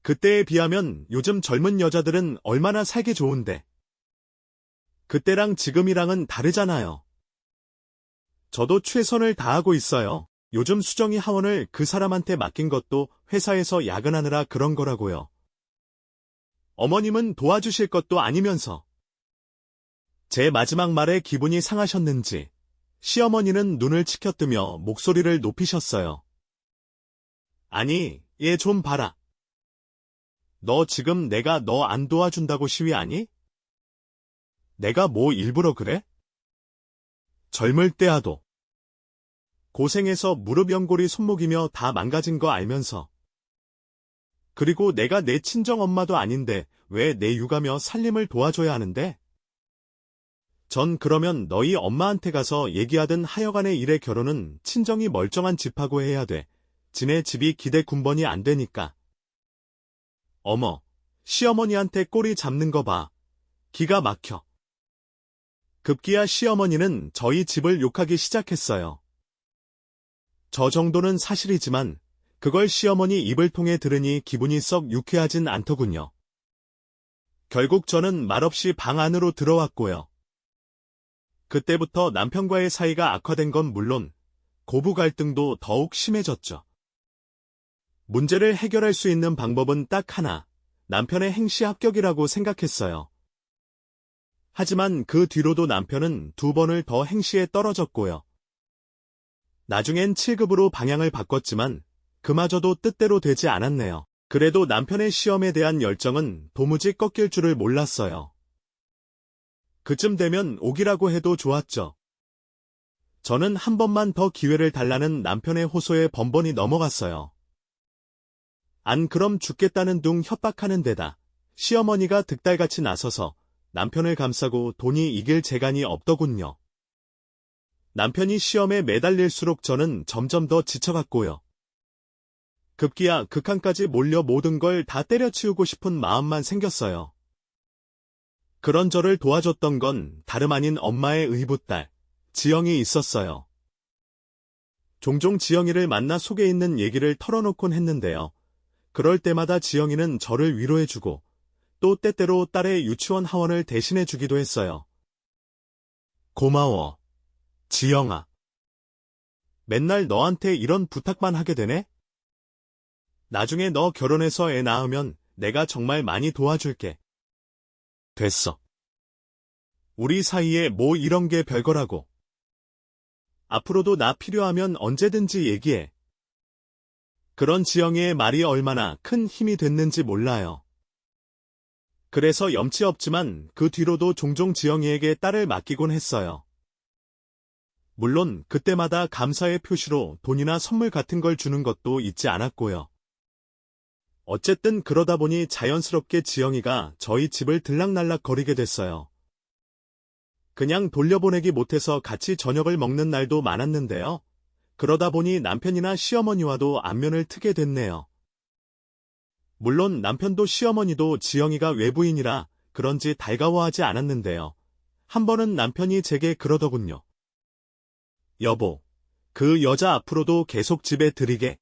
그때에 비하면 요즘 젊은 여자들은 얼마나 살기 좋은데. 그때랑 지금이랑은 다르잖아요. 저도 최선을 다하고 있어요. 요즘 수정이 하원을 그 사람한테 맡긴 것도 회사에서 야근하느라 그런 거라고요. 어머님은 도와주실 것도 아니면서. 제 마지막 말에 기분이 상하셨는지 시어머니는 눈을 치켜뜨며 목소리를 높이셨어요. 아니, 얘 좀 봐라. 너 지금 내가 너 안 도와준다고 시위하니? 내가 뭐 일부러 그래? 젊을 때야도 고생해서 무릎 연골이 손목이며 다 망가진 거 알면서. 그리고 내가 내 친정엄마도 아닌데 왜 내 육아며 살림을 도와줘야 하는데? 전 그러면 너희 엄마한테 가서 얘기하든 하여간에 이래 결혼은 친정이 멀쩡한 집하고 해야 돼. 지네 집이 기대 군번이 안 되니까. 어머, 시어머니한테 꼬리 잡는 거 봐. 기가 막혀. 급기야 시어머니는 저희 집을 욕하기 시작했어요. 저 정도는 사실이지만 그걸 시어머니 입을 통해 들으니 기분이 썩 유쾌하진 않더군요. 결국 저는 말없이 방 안으로 들어왔고요. 그때부터 남편과의 사이가 악화된 건 물론 고부 갈등도 더욱 심해졌죠. 문제를 해결할 수 있는 방법은 딱 하나, 남편의 행시 합격이라고 생각했어요. 하지만 그 뒤로도 남편은 2번을 더 행시에 떨어졌고요. 나중엔 7급으로 방향을 바꿨지만 그마저도 뜻대로 되지 않았네요. 그래도 남편의 시험에 대한 열정은 도무지 꺾일 줄을 몰랐어요. 그쯤 되면 오기라고 해도 좋았죠. 저는 한 번만 더 기회를 달라는 남편의 호소에 번번이 넘어갔어요. 안 그럼 죽겠다는 둥 협박하는 데다 시어머니가 득달같이 나서서 남편을 감싸고 돈이 이길 재간이 없더군요. 남편이 시험에 매달릴수록 저는 점점 더 지쳐갔고요. 급기야 극한까지 몰려 모든 걸 다 때려치우고 싶은 마음만 생겼어요. 그런 저를 도와줬던 건 다름 아닌 엄마의 의붓딸, 지영이 있었어요. 종종 지영이를 만나 속에 있는 얘기를 털어놓곤 했는데요. 그럴 때마다 지영이는 저를 위로해주고 또 때때로 딸의 유치원 하원을 대신해주기도 했어요. 고마워, 지영아. 맨날 너한테 이런 부탁만 하게 되네? 나중에 너 결혼해서 애 낳으면 내가 정말 많이 도와줄게. 됐어. 우리 사이에 뭐 이런 게 별거라고. 앞으로도 나 필요하면 언제든지 얘기해. 그런 지영이의 말이 얼마나 큰 힘이 됐는지 몰라요. 그래서 염치 없지만 그 뒤로도 종종 지영이에게 딸을 맡기곤 했어요. 물론 그때마다 감사의 표시로 돈이나 선물 같은 걸 주는 것도 잊지 않았고요. 어쨌든 그러다 보니 자연스럽게 지영이가 저희 집을 들락날락 거리게 됐어요. 그냥 돌려보내기 못해서 같이 저녁을 먹는 날도 많았는데요. 그러다 보니 남편이나 시어머니와도 안면을 트게 됐네요. 물론 남편도 시어머니도 지영이가 외부인이라 그런지 달가워하지 않았는데요. 한 번은 남편이 제게 그러더군요. 여보, 그 여자 앞으로도 계속 집에 들이게.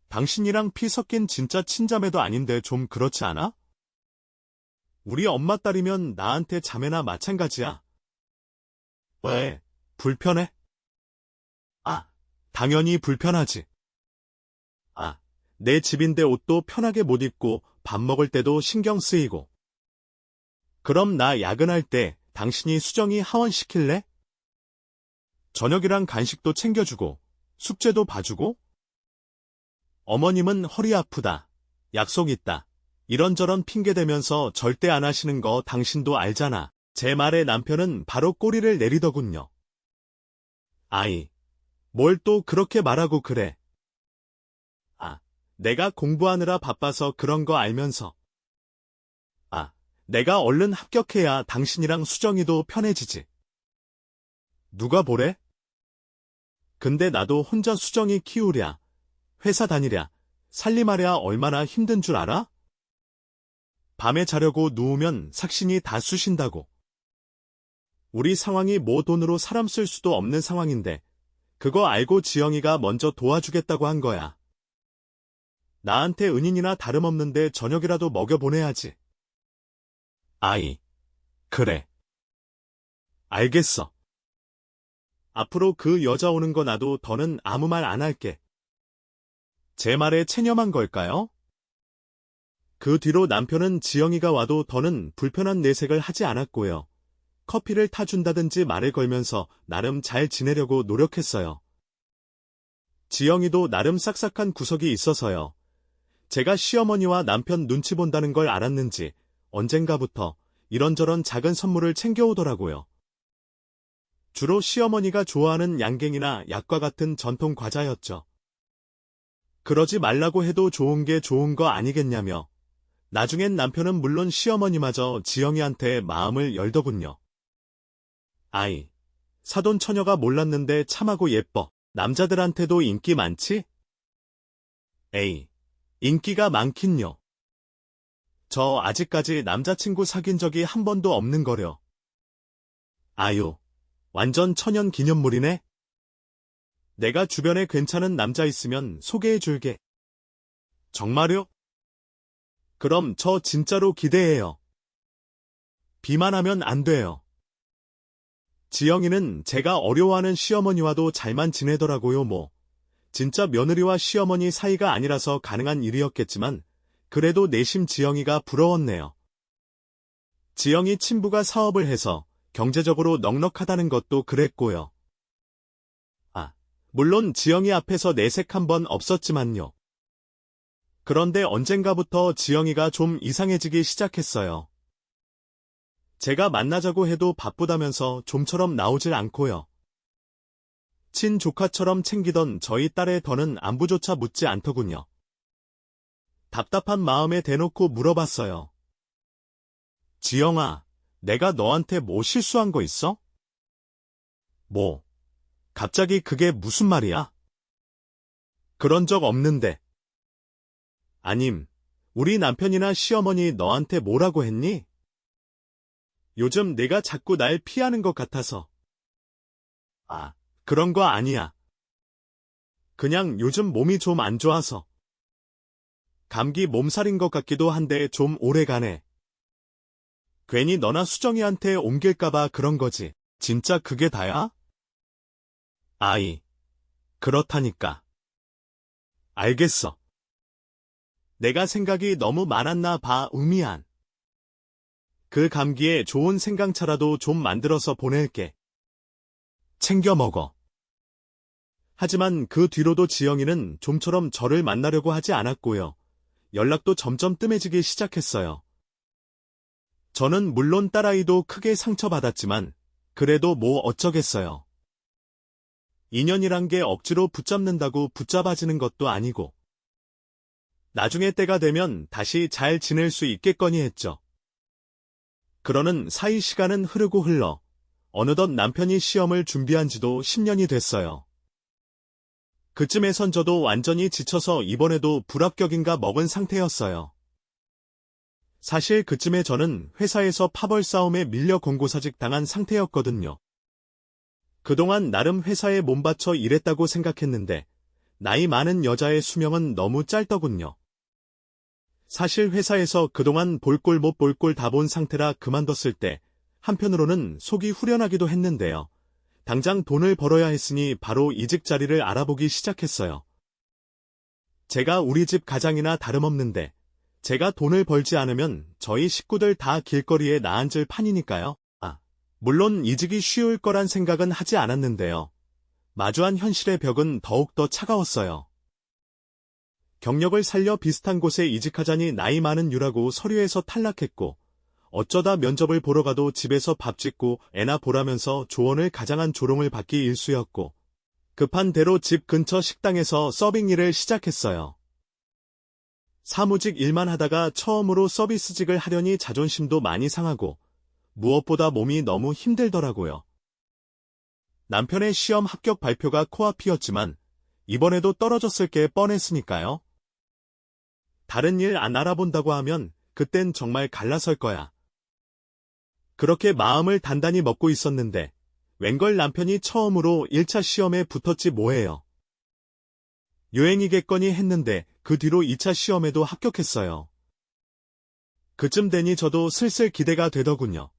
당신이랑 피 섞인 진짜 친자매도 아닌데 좀 그렇지 않아? 우리 엄마 딸이면 나한테 자매나 마찬가지야. 왜? 불편해? 아, 당연히 불편하지. 아, 내 집인데 옷도 편하게 못 입고 밥 먹을 때도 신경 쓰이고. 그럼 나 야근할 때 당신이 수정이 하원시킬래? 저녁이랑 간식도 챙겨주고, 숙제도 봐주고? 어머님은 허리 아프다, 약속 있다, 이런저런 핑계대면서 절대 안 하시는 거 당신도 알잖아. 제 말에 남편은 바로 꼬리를 내리더군요. 아이, 뭘 또 그렇게 말하고 그래. 아, 내가 공부하느라 바빠서 그런 거 알면서. 아, 내가 얼른 합격해야 당신이랑 수정이도 편해지지. 누가 보래? 근데 나도 혼자 수정이 키우랴, 회사 다니랴, 살림하랴 얼마나 힘든 줄 알아? 밤에 자려고 누우면 삭신이 다 쑤신다고. 우리 상황이 뭐 돈으로 사람 쓸 수도 없는 상황인데 그거 알고 지영이가 먼저 도와주겠다고 한 거야. 나한테 은인이나 다름없는데 저녁이라도 먹여보내야지. 아이, 그래. 알겠어. 앞으로 그 여자 오는 거 놔도 더는 아무 말 안 할게. 제 말에 체념한 걸까요? 그 뒤로 남편은 지영이가 와도 더는 불편한 내색을 하지 않았고요. 커피를 타준다든지 말을 걸면서 나름 잘 지내려고 노력했어요. 지영이도 나름 싹싹한 구석이 있어서요. 제가 시어머니와 남편 눈치 본다는 걸 알았는지 언젠가부터 이런저런 작은 선물을 챙겨오더라고요. 주로 시어머니가 좋아하는 양갱이나 약과 같은 전통 과자였죠. 그러지 말라고 해도 좋은 게 좋은 거 아니겠냐며 나중엔 남편은 물론 시어머니마저 지영이한테 마음을 열더군요. 아이, 사돈 처녀가 몰랐는데 참하고 예뻐. 남자들한테도 인기 많지? 에이, 인기가 많긴요. 저 아직까지 남자친구 사귄 적이 한 번도 없는 거려. 아유, 완전 천연 기념물이네? 내가 주변에 괜찮은 남자 있으면 소개해줄게. 정말요? 그럼 저 진짜로 기대해요. 비만하면 안 돼요. 지영이는 제가 어려워하는 시어머니와도 잘만 지내더라고요 뭐. 진짜 며느리와 시어머니 사이가 아니라서 가능한 일이었겠지만 그래도 내심 지영이가 부러웠네요. 지영이 친부가 사업을 해서 경제적으로 넉넉하다는 것도 그랬고요. 아, 물론 지영이 앞에서 내색 한 번 없었지만요. 그런데 언젠가부터 지영이가 좀 이상해지기 시작했어요. 제가 만나자고 해도 바쁘다면서 좀처럼 나오질 않고요. 친조카처럼 챙기던 저희 딸의 더는 안부조차 묻지 않더군요. 답답한 마음에 대놓고 물어봤어요. 지영아, 내가 너한테 뭐 실수한 거 있어? 뭐, 갑자기 그게 무슨 말이야? 그런 적 없는데. 아님, 우리 남편이나 시어머니 너한테 뭐라고 했니? 요즘 내가 자꾸 날 피하는 것 같아서. 아, 그런 거 아니야. 그냥 요즘 몸이 좀 안 좋아서. 감기 몸살인 것 같기도 한데 좀 오래가네. 괜히 너나 수정이한테 옮길까봐 그런 거지. 진짜 그게 다야? 아이, 그렇다니까. 알겠어. 내가 생각이 너무 많았나 봐, 미안. 그 감기에 좋은 생강차라도 좀 만들어서 보낼게. 챙겨 먹어. 하지만 그 뒤로도 지영이는 좀처럼 저를 만나려고 하지 않았고요. 연락도 점점 뜸해지기 시작했어요. 저는 물론 딸아이도 크게 상처받았지만 그래도 뭐 어쩌겠어요. 인연이란 게 억지로 붙잡는다고 붙잡아지는 것도 아니고 나중에 때가 되면 다시 잘 지낼 수 있겠거니 했죠. 그러는 사이 시간은 흐르고 흘러 어느덧 남편이 시험을 준비한 지도 10년이 됐어요. 그쯤에선 저도 완전히 지쳐서 이번에도 불합격인가 먹은 상태였어요. 사실 그쯤에 저는 회사에서 파벌 싸움에 밀려 공고사직 당한 상태였거든요. 그동안 나름 회사에 몸바쳐 일했다고 생각했는데 나이 많은 여자의 수명은 너무 짧더군요. 사실 회사에서 그동안 볼 꼴 못 볼 꼴 다 본 상태라 그만뒀을 때 한편으로는 속이 후련하기도 했는데요. 당장 돈을 벌어야 했으니 바로 이직 자리를 알아보기 시작했어요. 제가 우리 집 가장이나 다름없는데 제가 돈을 벌지 않으면 저희 식구들 다 길거리에 나앉을 판이니까요. 물론 이직이 쉬울 거란 생각은 하지 않았는데요. 마주한 현실의 벽은 더욱더 차가웠어요. 경력을 살려 비슷한 곳에 이직하자니 나이 많은 유라고 서류에서 탈락했고, 어쩌다 면접을 보러 가도 집에서 밥 짓고 애나 보라면서 조언을 가장한 조롱을 받기 일쑤였고, 급한 대로 집 근처 식당에서 서빙 일을 시작했어요. 사무직 일만 하다가 처음으로 서비스직을 하려니 자존심도 많이 상하고, 무엇보다 몸이 너무 힘들더라고요. 남편의 시험 합격 발표가 코앞이었지만, 이번에도 떨어졌을 게 뻔했으니까요. 다른 일 안 알아본다고 하면 그땐 정말 갈라설 거야. 그렇게 마음을 단단히 먹고 있었는데 웬걸 남편이 처음으로 1차 시험에 붙었지 뭐예요. 유행이겠거니 했는데 그 뒤로 2차 시험에도 합격했어요. 그쯤 되니 저도 슬슬 기대가 되더군요.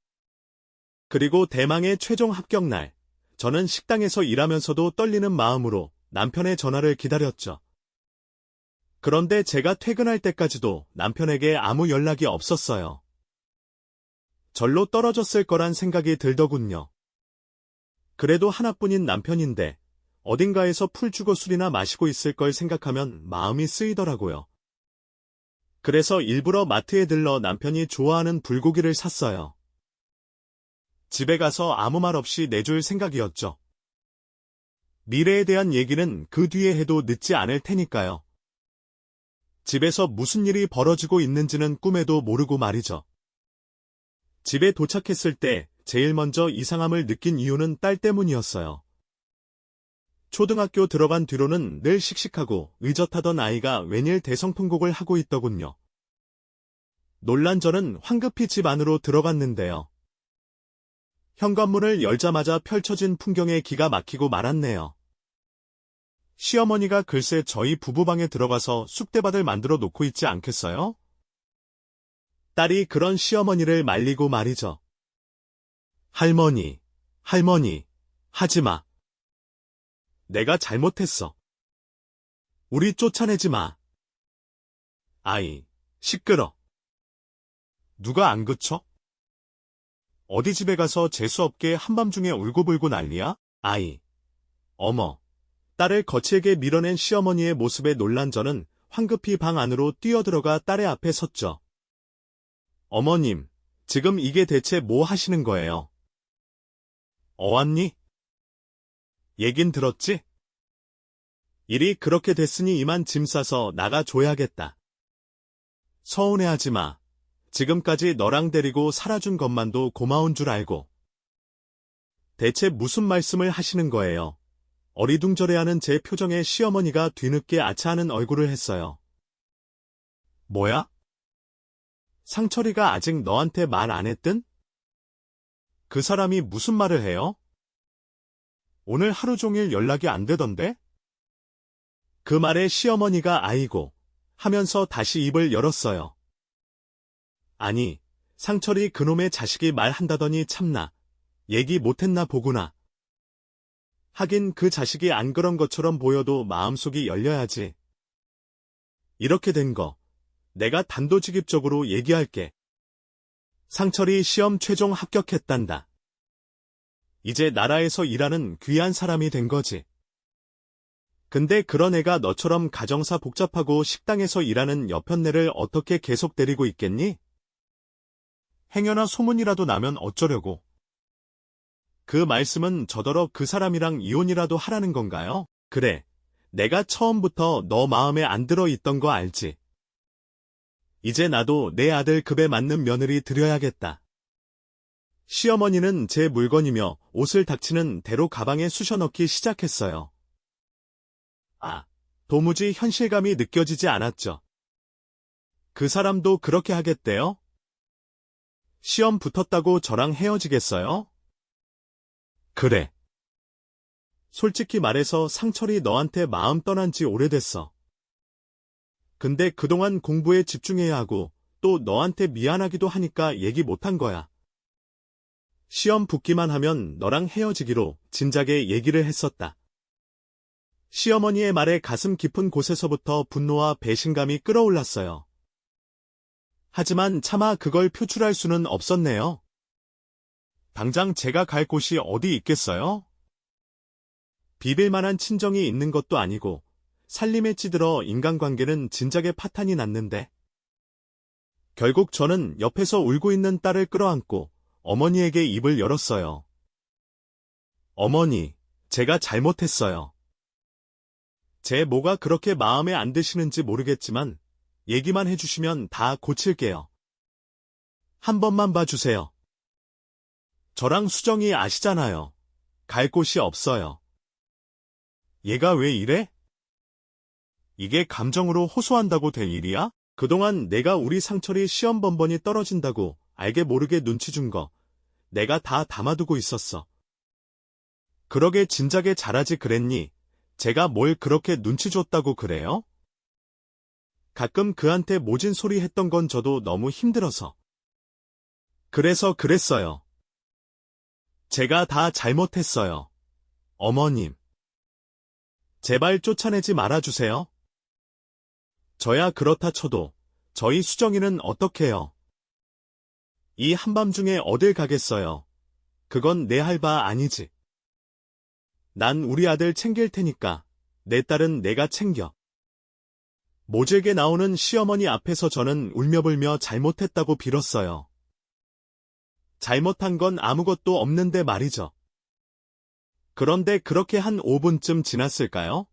그리고 대망의 최종 합격 날, 저는 식당에서 일하면서도 떨리는 마음으로 남편의 전화를 기다렸죠. 그런데 제가 퇴근할 때까지도 남편에게 아무 연락이 없었어요. 절로 떨어졌을 거란 생각이 들더군요. 그래도 하나뿐인 남편인데 어딘가에서 풀 주고 술이나 마시고 있을 걸 생각하면 마음이 쓰이더라고요. 그래서 일부러 마트에 들러 남편이 좋아하는 불고기를 샀어요. 집에 가서 아무 말 없이 내줄 생각이었죠. 미래에 대한 얘기는 그 뒤에 해도 늦지 않을 테니까요. 집에서 무슨 일이 벌어지고 있는지는 꿈에도 모르고 말이죠. 집에 도착했을 때 제일 먼저 이상함을 느낀 이유는 딸 때문이었어요. 초등학교 들어간 뒤로는 늘 씩씩하고 의젓하던 아이가 웬일 대성통곡을 하고 있더군요. 놀란 저는 황급히 집 안으로 들어갔는데요. 현관문을 열자마자 펼쳐진 풍경에 기가 막히고 말았네요. 시어머니가 글쎄 저희 부부방에 들어가서 쑥대밭을 만들어 놓고 있지 않겠어요? 딸이 그런 시어머니를 말리고 말이죠. 할머니, 하지마. 내가 잘못했어. 우리 쫓아내지 마. 아이, 시끄러. 누가 안 그쳐? 어디 집에 가서 재수없게 한밤중에 울고불고 난리야? 아이, 어머. 딸을 거칠게 밀어낸 시어머니의 모습에 놀란 저는 황급히 방 안으로 뛰어들어가 딸의 앞에 섰죠. 어머님, 지금 이게 대체 뭐 하시는 거예요? 어왔니? 얘긴 들었지? 일이 그렇게 됐으니 이만 짐 싸서 나가줘야겠다. 서운해하지 마. 지금까지 너랑 데리고 살아준 것만도 고마운 줄 알고. 대체 무슨 말씀을 하시는 거예요? 어리둥절해하는 제 표정에 시어머니가 뒤늦게 아차하는 얼굴을 했어요. 뭐야? 상철이가 아직 너한테 말 안 했든? 그 사람이 무슨 말을 해요? 오늘 하루 종일 연락이 안 되던데? 그 말에 시어머니가 아이고 하면서 다시 입을 열었어요. 아니, 상철이 그놈의 자식이 말한다더니 참나, 얘기 못했나 보구나. 하긴 그 자식이 안 그런 것처럼 보여도 마음속이 열려야지. 이렇게 된 거, 내가 단도직입적으로 얘기할게. 상철이 시험 최종 합격했단다. 이제 나라에서 일하는 귀한 사람이 된 거지. 근데 그런 애가 너처럼 가정사 복잡하고 식당에서 일하는 여편네를 어떻게 계속 데리고 있겠니? 행여나 소문이라도 나면 어쩌려고. 그 말씀은 저더러 그 사람이랑 이혼이라도 하라는 건가요? 그래, 내가 처음부터 너 마음에 안 들어 있던 거 알지? 이제 나도 내 아들 급에 맞는 며느리 들여야겠다. 시어머니는 제 물건이며 옷을 닥치는 대로 가방에 쑤셔넣기 시작했어요. 도무지 현실감이 느껴지지 않았죠. 그 사람도 그렇게 하겠대요? 시험 붙었다고 저랑 헤어지겠어요? 그래. 솔직히 말해서 상철이 너한테 마음 떠난 지 오래됐어. 근데 그동안 공부에 집중해야 하고 또 너한테 미안하기도 하니까 얘기 못한 거야. 시험 붙기만 하면 너랑 헤어지기로 진작에 얘기를 했었다. 시어머니의 말에 가슴 깊은 곳에서부터 분노와 배신감이 끌어올랐어요. 하지만 차마 그걸 표출할 수는 없었네요. 당장 제가 갈 곳이 어디 있겠어요? 비빌 만한 친정이 있는 것도 아니고 살림에 찌들어 인간관계는 진작에 파탄이 났는데. 결국 저는 옆에서 울고 있는 딸을 끌어안고 어머니에게 입을 열었어요. 어머니, 제가 잘못했어요. 제 뭐가 그렇게 마음에 안 드시는지 모르겠지만 얘기만 해주시면 다 고칠게요. 한 번만 봐주세요. 저랑 수정이 아시잖아요. 갈 곳이 없어요. 얘가 왜 이래? 이게 감정으로 호소한다고 될 일이야? 그동안 내가 우리 상철이 시험 번번이 떨어진다고 알게 모르게 눈치 준 거 내가 다 담아두고 있었어. 그러게 진작에 잘하지 그랬니? 제가 뭘 그렇게 눈치 줬다고 그래요? 가끔 그한테 모진 소리 했던 건 저도 너무 힘들어서. 그래서 그랬어요. 제가 다 잘못했어요. 어머님. 제발 쫓아내지 말아주세요. 저야 그렇다 쳐도 저희 수정이는 어떡해요? 이 한밤중에 어딜 가겠어요? 그건 내 할 바 아니지. 난 우리 아들 챙길 테니까 내 딸은 내가 챙겨. 모질게 나오는 시어머니 앞에서 저는 울며불며 잘못했다고 빌었어요. 잘못한 건 아무것도 없는데 말이죠. 그런데 그렇게 한 5분쯤 지났을까요?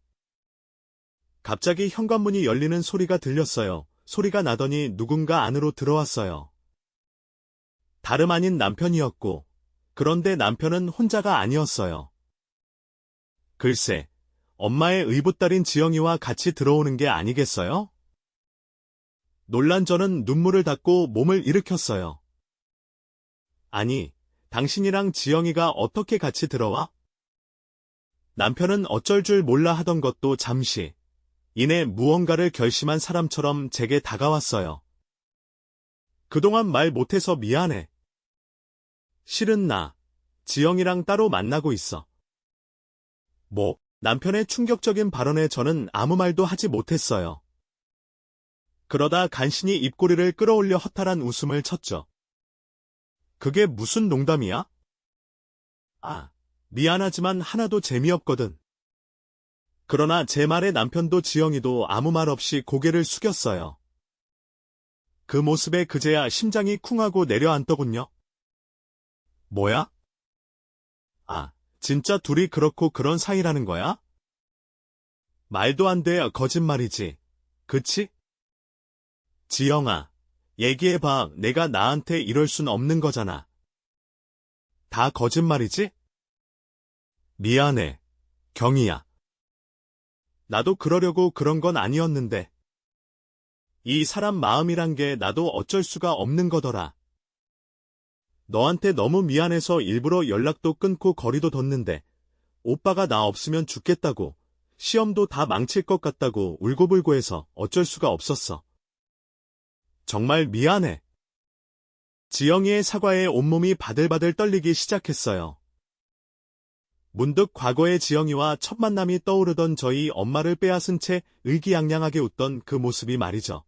갑자기 현관문이 열리는 소리가 들렸어요. 소리가 나더니 누군가 안으로 들어왔어요. 다름 아닌 남편이었고, 그런데 남편은 혼자가 아니었어요. 글쎄, 엄마의 의붓딸인 지영이와 같이 들어오는 게 아니겠어요? 놀란 저는 눈물을 닦고 몸을 일으켰어요. 아니, 당신이랑 지영이가 어떻게 같이 들어와? 남편은 어쩔 줄 몰라 하던 것도 잠시, 이내 무언가를 결심한 사람처럼 제게 다가왔어요. 그동안 말 못해서 미안해. 실은 나, 지영이랑 따로 만나고 있어. 뭐, 남편의 충격적인 발언에 저는 아무 말도 하지 못했어요. 그러다 간신히 입꼬리를 끌어올려 허탈한 웃음을 쳤죠. 그게 무슨 농담이야? 아, 미안하지만 하나도 재미없거든. 그러나 제 말에 남편도 지영이도 아무 말 없이 고개를 숙였어요. 그 모습에 그제야 심장이 쿵하고 내려앉더군요. 뭐야? 아, 진짜 둘이 그렇고 그런 사이라는 거야? 말도 안 돼, 거짓말이지. 그치? 지영아, 얘기해봐. 내가 나한테 이럴 순 없는 거잖아. 다 거짓말이지? 미안해, 경희야. 나도 그러려고 그런 건 아니었는데. 이 사람 마음이란 게 나도 어쩔 수가 없는 거더라. 너한테 너무 미안해서 일부러 연락도 끊고 거리도 뒀는데 오빠가 나 없으면 죽겠다고, 시험도 다 망칠 것 같다고 울고불고 해서 어쩔 수가 없었어. 정말 미안해. 지영이의 사과에 온몸이 바들바들 떨리기 시작했어요. 문득 과거의 지영이와 첫 만남이 떠오르던 저희 엄마를 빼앗은 채 의기양양하게 웃던 그 모습이 말이죠.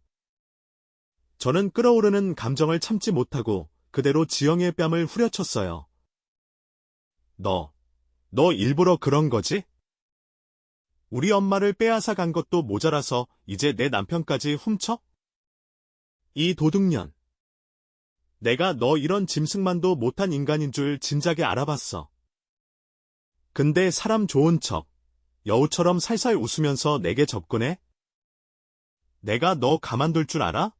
저는 끓어오르는 감정을 참지 못하고 그대로 지영이의 뺨을 후려쳤어요. 너 일부러 그런 거지? 우리 엄마를 빼앗아 간 것도 모자라서 이제 내 남편까지 훔쳐? 이 도둑년. 내가 너 이런 짐승만도 못한 인간인 줄 진작에 알아봤어. 근데 사람 좋은 척, 여우처럼 살살 웃으면서 내게 접근해? 내가 너 가만둘 줄 알아?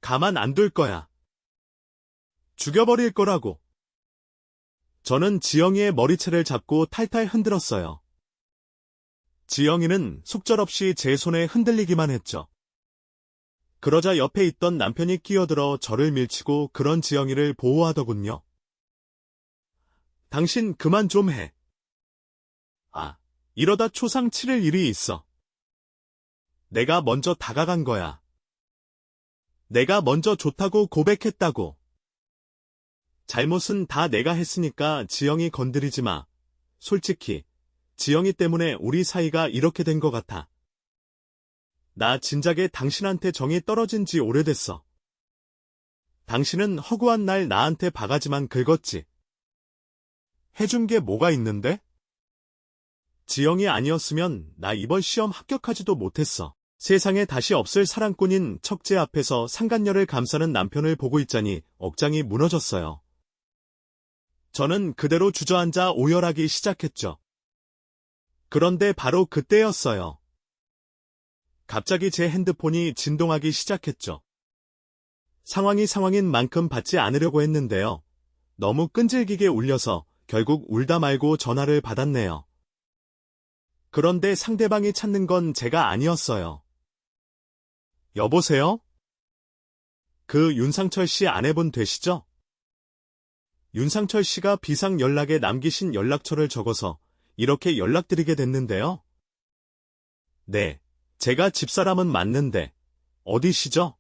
가만 안 둘 거야. 죽여버릴 거라고. 저는 지영이의 머리채를 잡고 탈탈 흔들었어요. 지영이는 속절없이 제 손에 흔들리기만 했죠. 그러자 옆에 있던 남편이 끼어들어 저를 밀치고 그런 지영이를 보호하더군요. 당신 그만 좀 해. 아, 이러다 초상 치를 일이 있어. 내가 먼저 다가간 거야. 내가 먼저 좋다고 고백했다고. 잘못은 다 내가 했으니까 지영이 건드리지 마. 솔직히 지영이 때문에 우리 사이가 이렇게 된 것 같아. 나 진작에 당신한테 정이 떨어진 지 오래됐어. 당신은 허구한 날 나한테 바가지만 긁었지. 해준 게 뭐가 있는데? 지영이 아니었으면 나 이번 시험 합격하지도 못했어. 세상에 다시 없을 사랑꾼인 척재 앞에서 상간녀를 감싸는 남편을 보고 있자니 억장이 무너졌어요. 저는 그대로 주저앉아 오열하기 시작했죠. 그런데 바로 그때였어요. 갑자기 제 핸드폰이 진동하기 시작했죠. 상황인 만큼 받지 않으려고 했는데요. 너무 끈질기게 울려서 결국 울다 말고 전화를 받았네요. 그런데 상대방이 찾는 건 제가 아니었어요. 여보세요? 그 윤상철 씨 아내분 되시죠? 윤상철 씨가 비상 연락에 남기신 연락처를 적어서 이렇게 연락드리게 됐는데요. 네, 제가 집사람은 맞는데 어디시죠?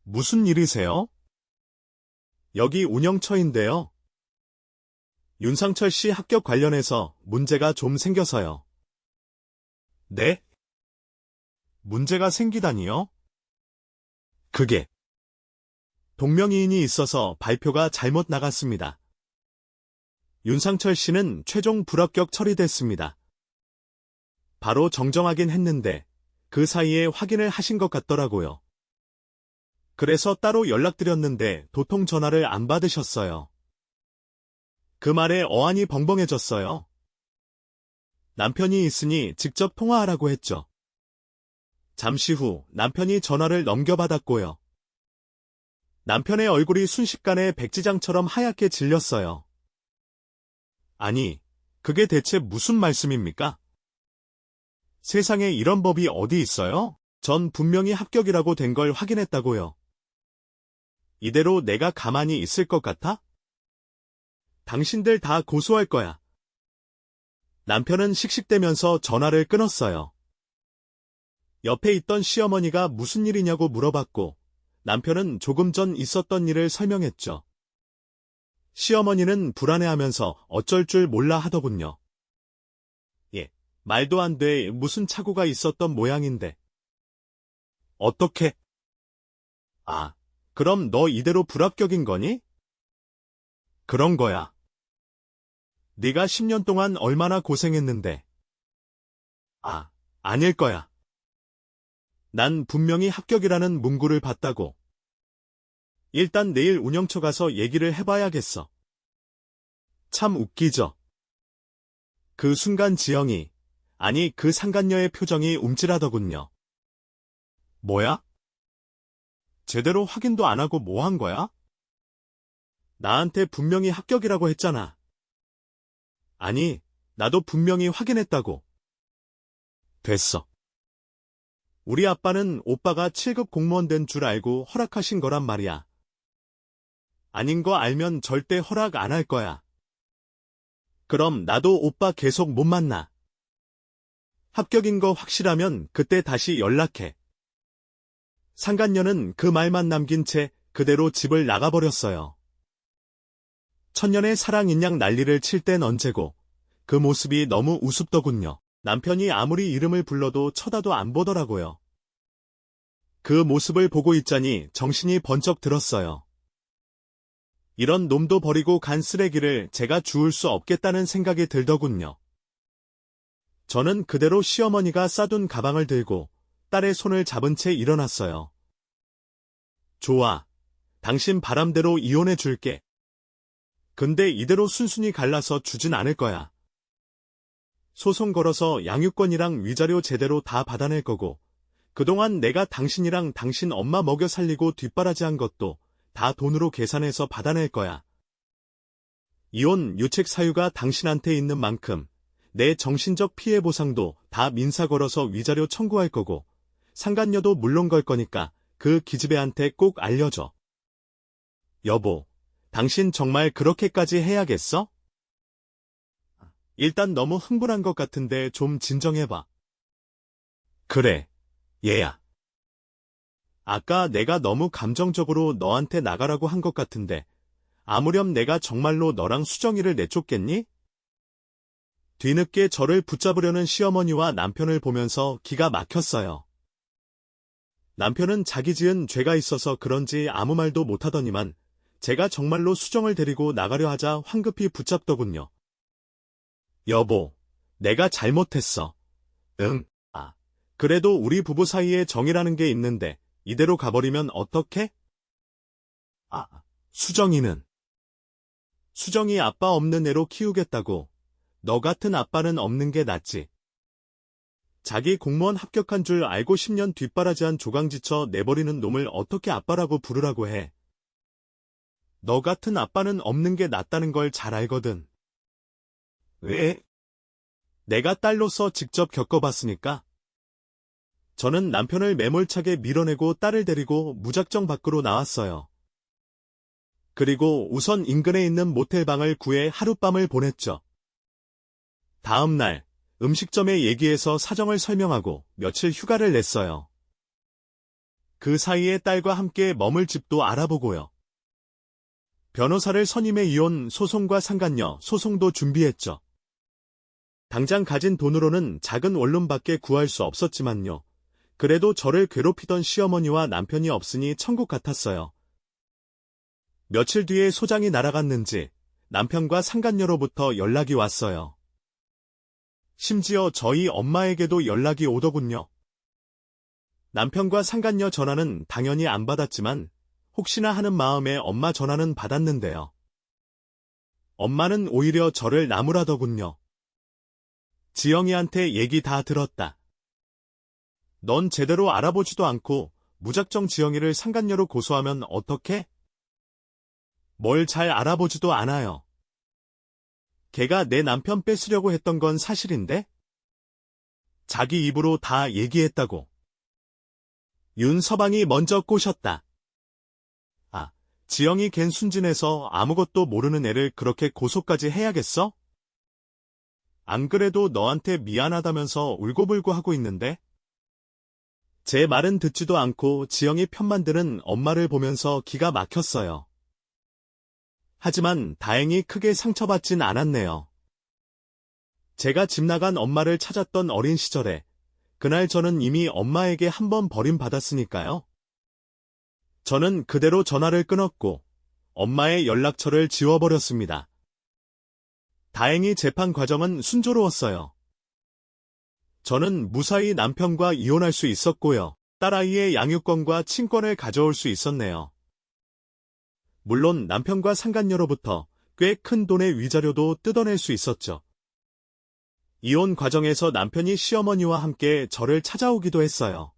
무슨 일이세요? 여기 운영처인데요. 윤상철 씨 합격 관련해서 문제가 좀 생겨서요. 네? 문제가 생기다니요? 그게 동명이인이 있어서 발표가 잘못 나갔습니다. 윤상철 씨는 최종 불합격 처리됐습니다. 바로 정정하긴 했는데 그 사이에 확인을 하신 것 같더라고요. 그래서 따로 연락드렸는데 도통 전화를 안 받으셨어요. 그 말에 어안이 벙벙해졌어요. 남편이 있으니 직접 통화하라고 했죠. 잠시 후 남편이 전화를 넘겨받았고요. 남편의 얼굴이 순식간에 백지장처럼 하얗게 질렸어요. 아니, 그게 대체 무슨 말씀입니까? 세상에 이런 법이 어디 있어요? 전 분명히 합격이라고 된 걸 확인했다고요. 이대로 내가 가만히 있을 것 같아? 당신들 다 고소할 거야. 남편은 씩씩대면서 전화를 끊었어요. 옆에 있던 시어머니가 무슨 일이냐고 물어봤고 남편은 조금 전 있었던 일을 설명했죠. 시어머니는 불안해하면서 어쩔 줄 몰라 하더군요. 예, 말도 안 돼. 무슨 착오가 있었던 모양인데. 어떻게? 아, 그럼 너 이대로 불합격인 거니? 그런 거야. 네가 10년 동안 얼마나 고생했는데. 아, 아닐 거야. 난 분명히 합격이라는 문구를 봤다고. 일단 내일 운영처 가서 얘기를 해봐야겠어. 참 웃기죠? 그 순간 지영이, 아니 그 상간녀의 표정이 움찔하더군요. 뭐야? 제대로 확인도 안 하고 뭐 한 거야? 나한테 분명히 합격이라고 했잖아. 아니, 나도 분명히 확인했다고. 됐어. 우리 아빠는 오빠가 7급 공무원 된 줄 알고 허락하신 거란 말이야. 아닌 거 알면 절대 허락 안 할 거야. 그럼 나도 오빠 계속 못 만나. 합격인 거 확실하면 그때 다시 연락해. 상간녀는 그 말만 남긴 채 그대로 집을 나가버렸어요. 천년의 사랑인 양 난리를 칠 땐 언제고 그 모습이 너무 우습더군요. 남편이 아무리 이름을 불러도 쳐다도 안 보더라고요. 그 모습을 보고 있자니 정신이 번쩍 들었어요. 이런 놈도 버리고 간 쓰레기를 제가 주울 수 없겠다는 생각이 들더군요. 저는 그대로 시어머니가 싸둔 가방을 들고 딸의 손을 잡은 채 일어났어요. 좋아. 당신 바람대로 이혼해 줄게. 근데 이대로 순순히 갈라서 주진 않을 거야. 소송 걸어서 양육권이랑 위자료 제대로 다 받아낼 거고 그동안 내가 당신이랑 당신 엄마 먹여 살리고 뒷바라지한 것도 다 돈으로 계산해서 받아낼 거야. 이혼 유책 사유가 당신한테 있는 만큼 내 정신적 피해 보상도 다 민사 걸어서 위자료 청구할 거고 상간녀도 물론 걸 거니까 그 기집애한테 꼭 알려줘. 여보, 당신 정말 그렇게까지 해야겠어? 일단 너무 흥분한 것 같은데 좀 진정해봐. 그래, 얘야. 아까 내가 너무 감정적으로 너한테 나가라고 한 것 같은데 아무렴 내가 정말로 너랑 수정이를 내쫓겠니? 뒤늦게 저를 붙잡으려는 시어머니와 남편을 보면서 기가 막혔어요. 남편은 자기 지은 죄가 있어서 그런지 아무 말도 못하더니만 제가 정말로 수정을 데리고 나가려 하자 황급히 붙잡더군요. 여보, 내가 잘못했어. 응, 그래도 우리 부부 사이에 정이라는 게 있는데 이대로 가버리면 어떡해? 수정이는? 수정이 아빠 없는 애로 키우겠다고. 너 같은 아빠는 없는 게 낫지. 자기 공무원 합격한 줄 알고 10년 뒷바라지한 조강지쳐 내버리는 놈을 어떻게 아빠라고 부르라고 해. 너 같은 아빠는 없는 게 낫다는 걸 잘 알거든. 왜? 내가 딸로서 직접 겪어봤으니까. 저는 남편을 매몰차게 밀어내고 딸을 데리고 무작정 밖으로 나왔어요. 그리고 우선 인근에 있는 모텔방을 구해 하룻밤을 보냈죠. 다음 날 음식점에 얘기해서 사정을 설명하고 며칠 휴가를 냈어요. 그 사이에 딸과 함께 머물 집도 알아보고요. 변호사를 선임해 이혼 소송과 상간녀 소송도 준비했죠. 당장 가진 돈으로는 작은 원룸밖에 구할 수 없었지만요. 그래도 저를 괴롭히던 시어머니와 남편이 없으니 천국 같았어요. 며칠 뒤에 소장이 날아갔는지 남편과 상간녀로부터 연락이 왔어요. 심지어 저희 엄마에게도 연락이 오더군요. 남편과 상간녀 전화는 당연히 안 받았지만 혹시나 하는 마음에 엄마 전화는 받았는데요. 엄마는 오히려 저를 나무라더군요. 지영이한테 얘기 다 들었다. 넌 제대로 알아보지도 않고 무작정 지영이를 상간녀로 고소하면 어떡해? 뭘 잘 알아보지도 않아요. 걔가 내 남편 뺏으려고 했던 건 사실인데? 자기 입으로 다 얘기했다고. 윤서방이 먼저 꼬셨다. 지영이 걘 순진해서 아무것도 모르는 애를 그렇게 고소까지 해야겠어? 안 그래도 너한테 미안하다면서 울고불고 하고 있는데? 제 말은 듣지도 않고 지영이 편만 드는 엄마를 보면서 기가 막혔어요. 하지만 다행히 크게 상처받진 않았네요. 제가 집 나간 엄마를 찾았던 어린 시절에 그날 저는 이미 엄마에게 한 번 버림받았으니까요. 저는 그대로 전화를 끊었고 엄마의 연락처를 지워버렸습니다. 다행히 재판 과정은 순조로웠어요. 저는 무사히 남편과 이혼할 수 있었고요. 딸아이의 양육권과 친권을 가져올 수 있었네요. 물론 남편과 상간녀로부터 꽤 큰 돈의 위자료도 뜯어낼 수 있었죠. 이혼 과정에서 남편이 시어머니와 함께 저를 찾아오기도 했어요.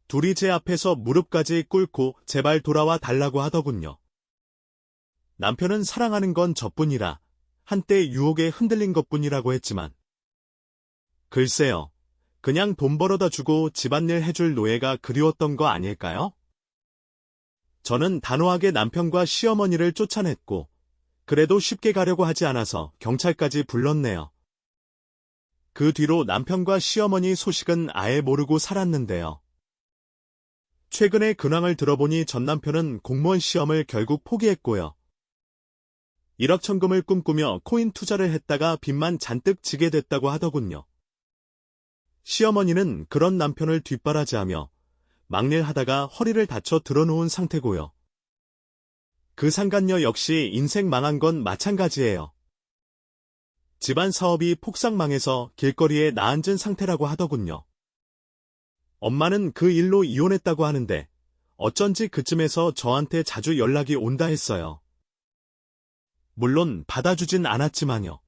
둘이 제 앞에서 무릎까지 꿇고 제발 돌아와 달라고 하더군요. 남편은 사랑하는 건 저뿐이라 한때 유혹에 흔들린 것뿐이라고 했지만 글쎄요, 그냥 돈 벌어다 주고 집안일 해줄 노예가 그리웠던 거 아닐까요? 저는 단호하게 남편과 시어머니를 쫓아냈고 그래도 쉽게 가려고 하지 않아서 경찰까지 불렀네요. 그 뒤로 남편과 시어머니 소식은 아예 모르고 살았는데요. 최근에 근황을 들어보니 전 남편은 공무원 시험을 결국 포기했고요. 일확천금을 꿈꾸며 코인 투자를 했다가 빚만 잔뜩 지게 됐다고 하더군요. 시어머니는 그런 남편을 뒷바라지하며 막일 하다가 허리를 다쳐 드러누운 상태고요. 그 상간녀 역시 인생 망한 건 마찬가지예요. 집안 사업이 폭삭 망해서 길거리에 나앉은 상태라고 하더군요. 엄마는 그 일로 이혼했다고 하는데 어쩐지 그쯤에서 저한테 자주 연락이 온다 했어요. 물론 받아주진 않았지만요.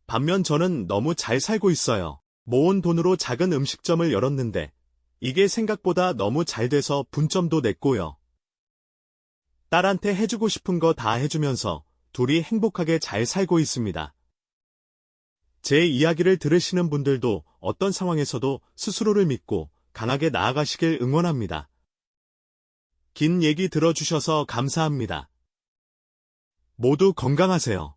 반면 저는 너무 잘 살고 있어요. 모은 돈으로 작은 음식점을 열었는데 이게 생각보다 너무 잘 돼서 분점도 냈고요. 딸한테 해주고 싶은 거 다 해주면서 둘이 행복하게 잘 살고 있습니다. 제 이야기를 들으시는 분들도 어떤 상황에서도 스스로를 믿고 강하게 나아가시길 응원합니다. 긴 얘기 들어주셔서 감사합니다. 모두 건강하세요.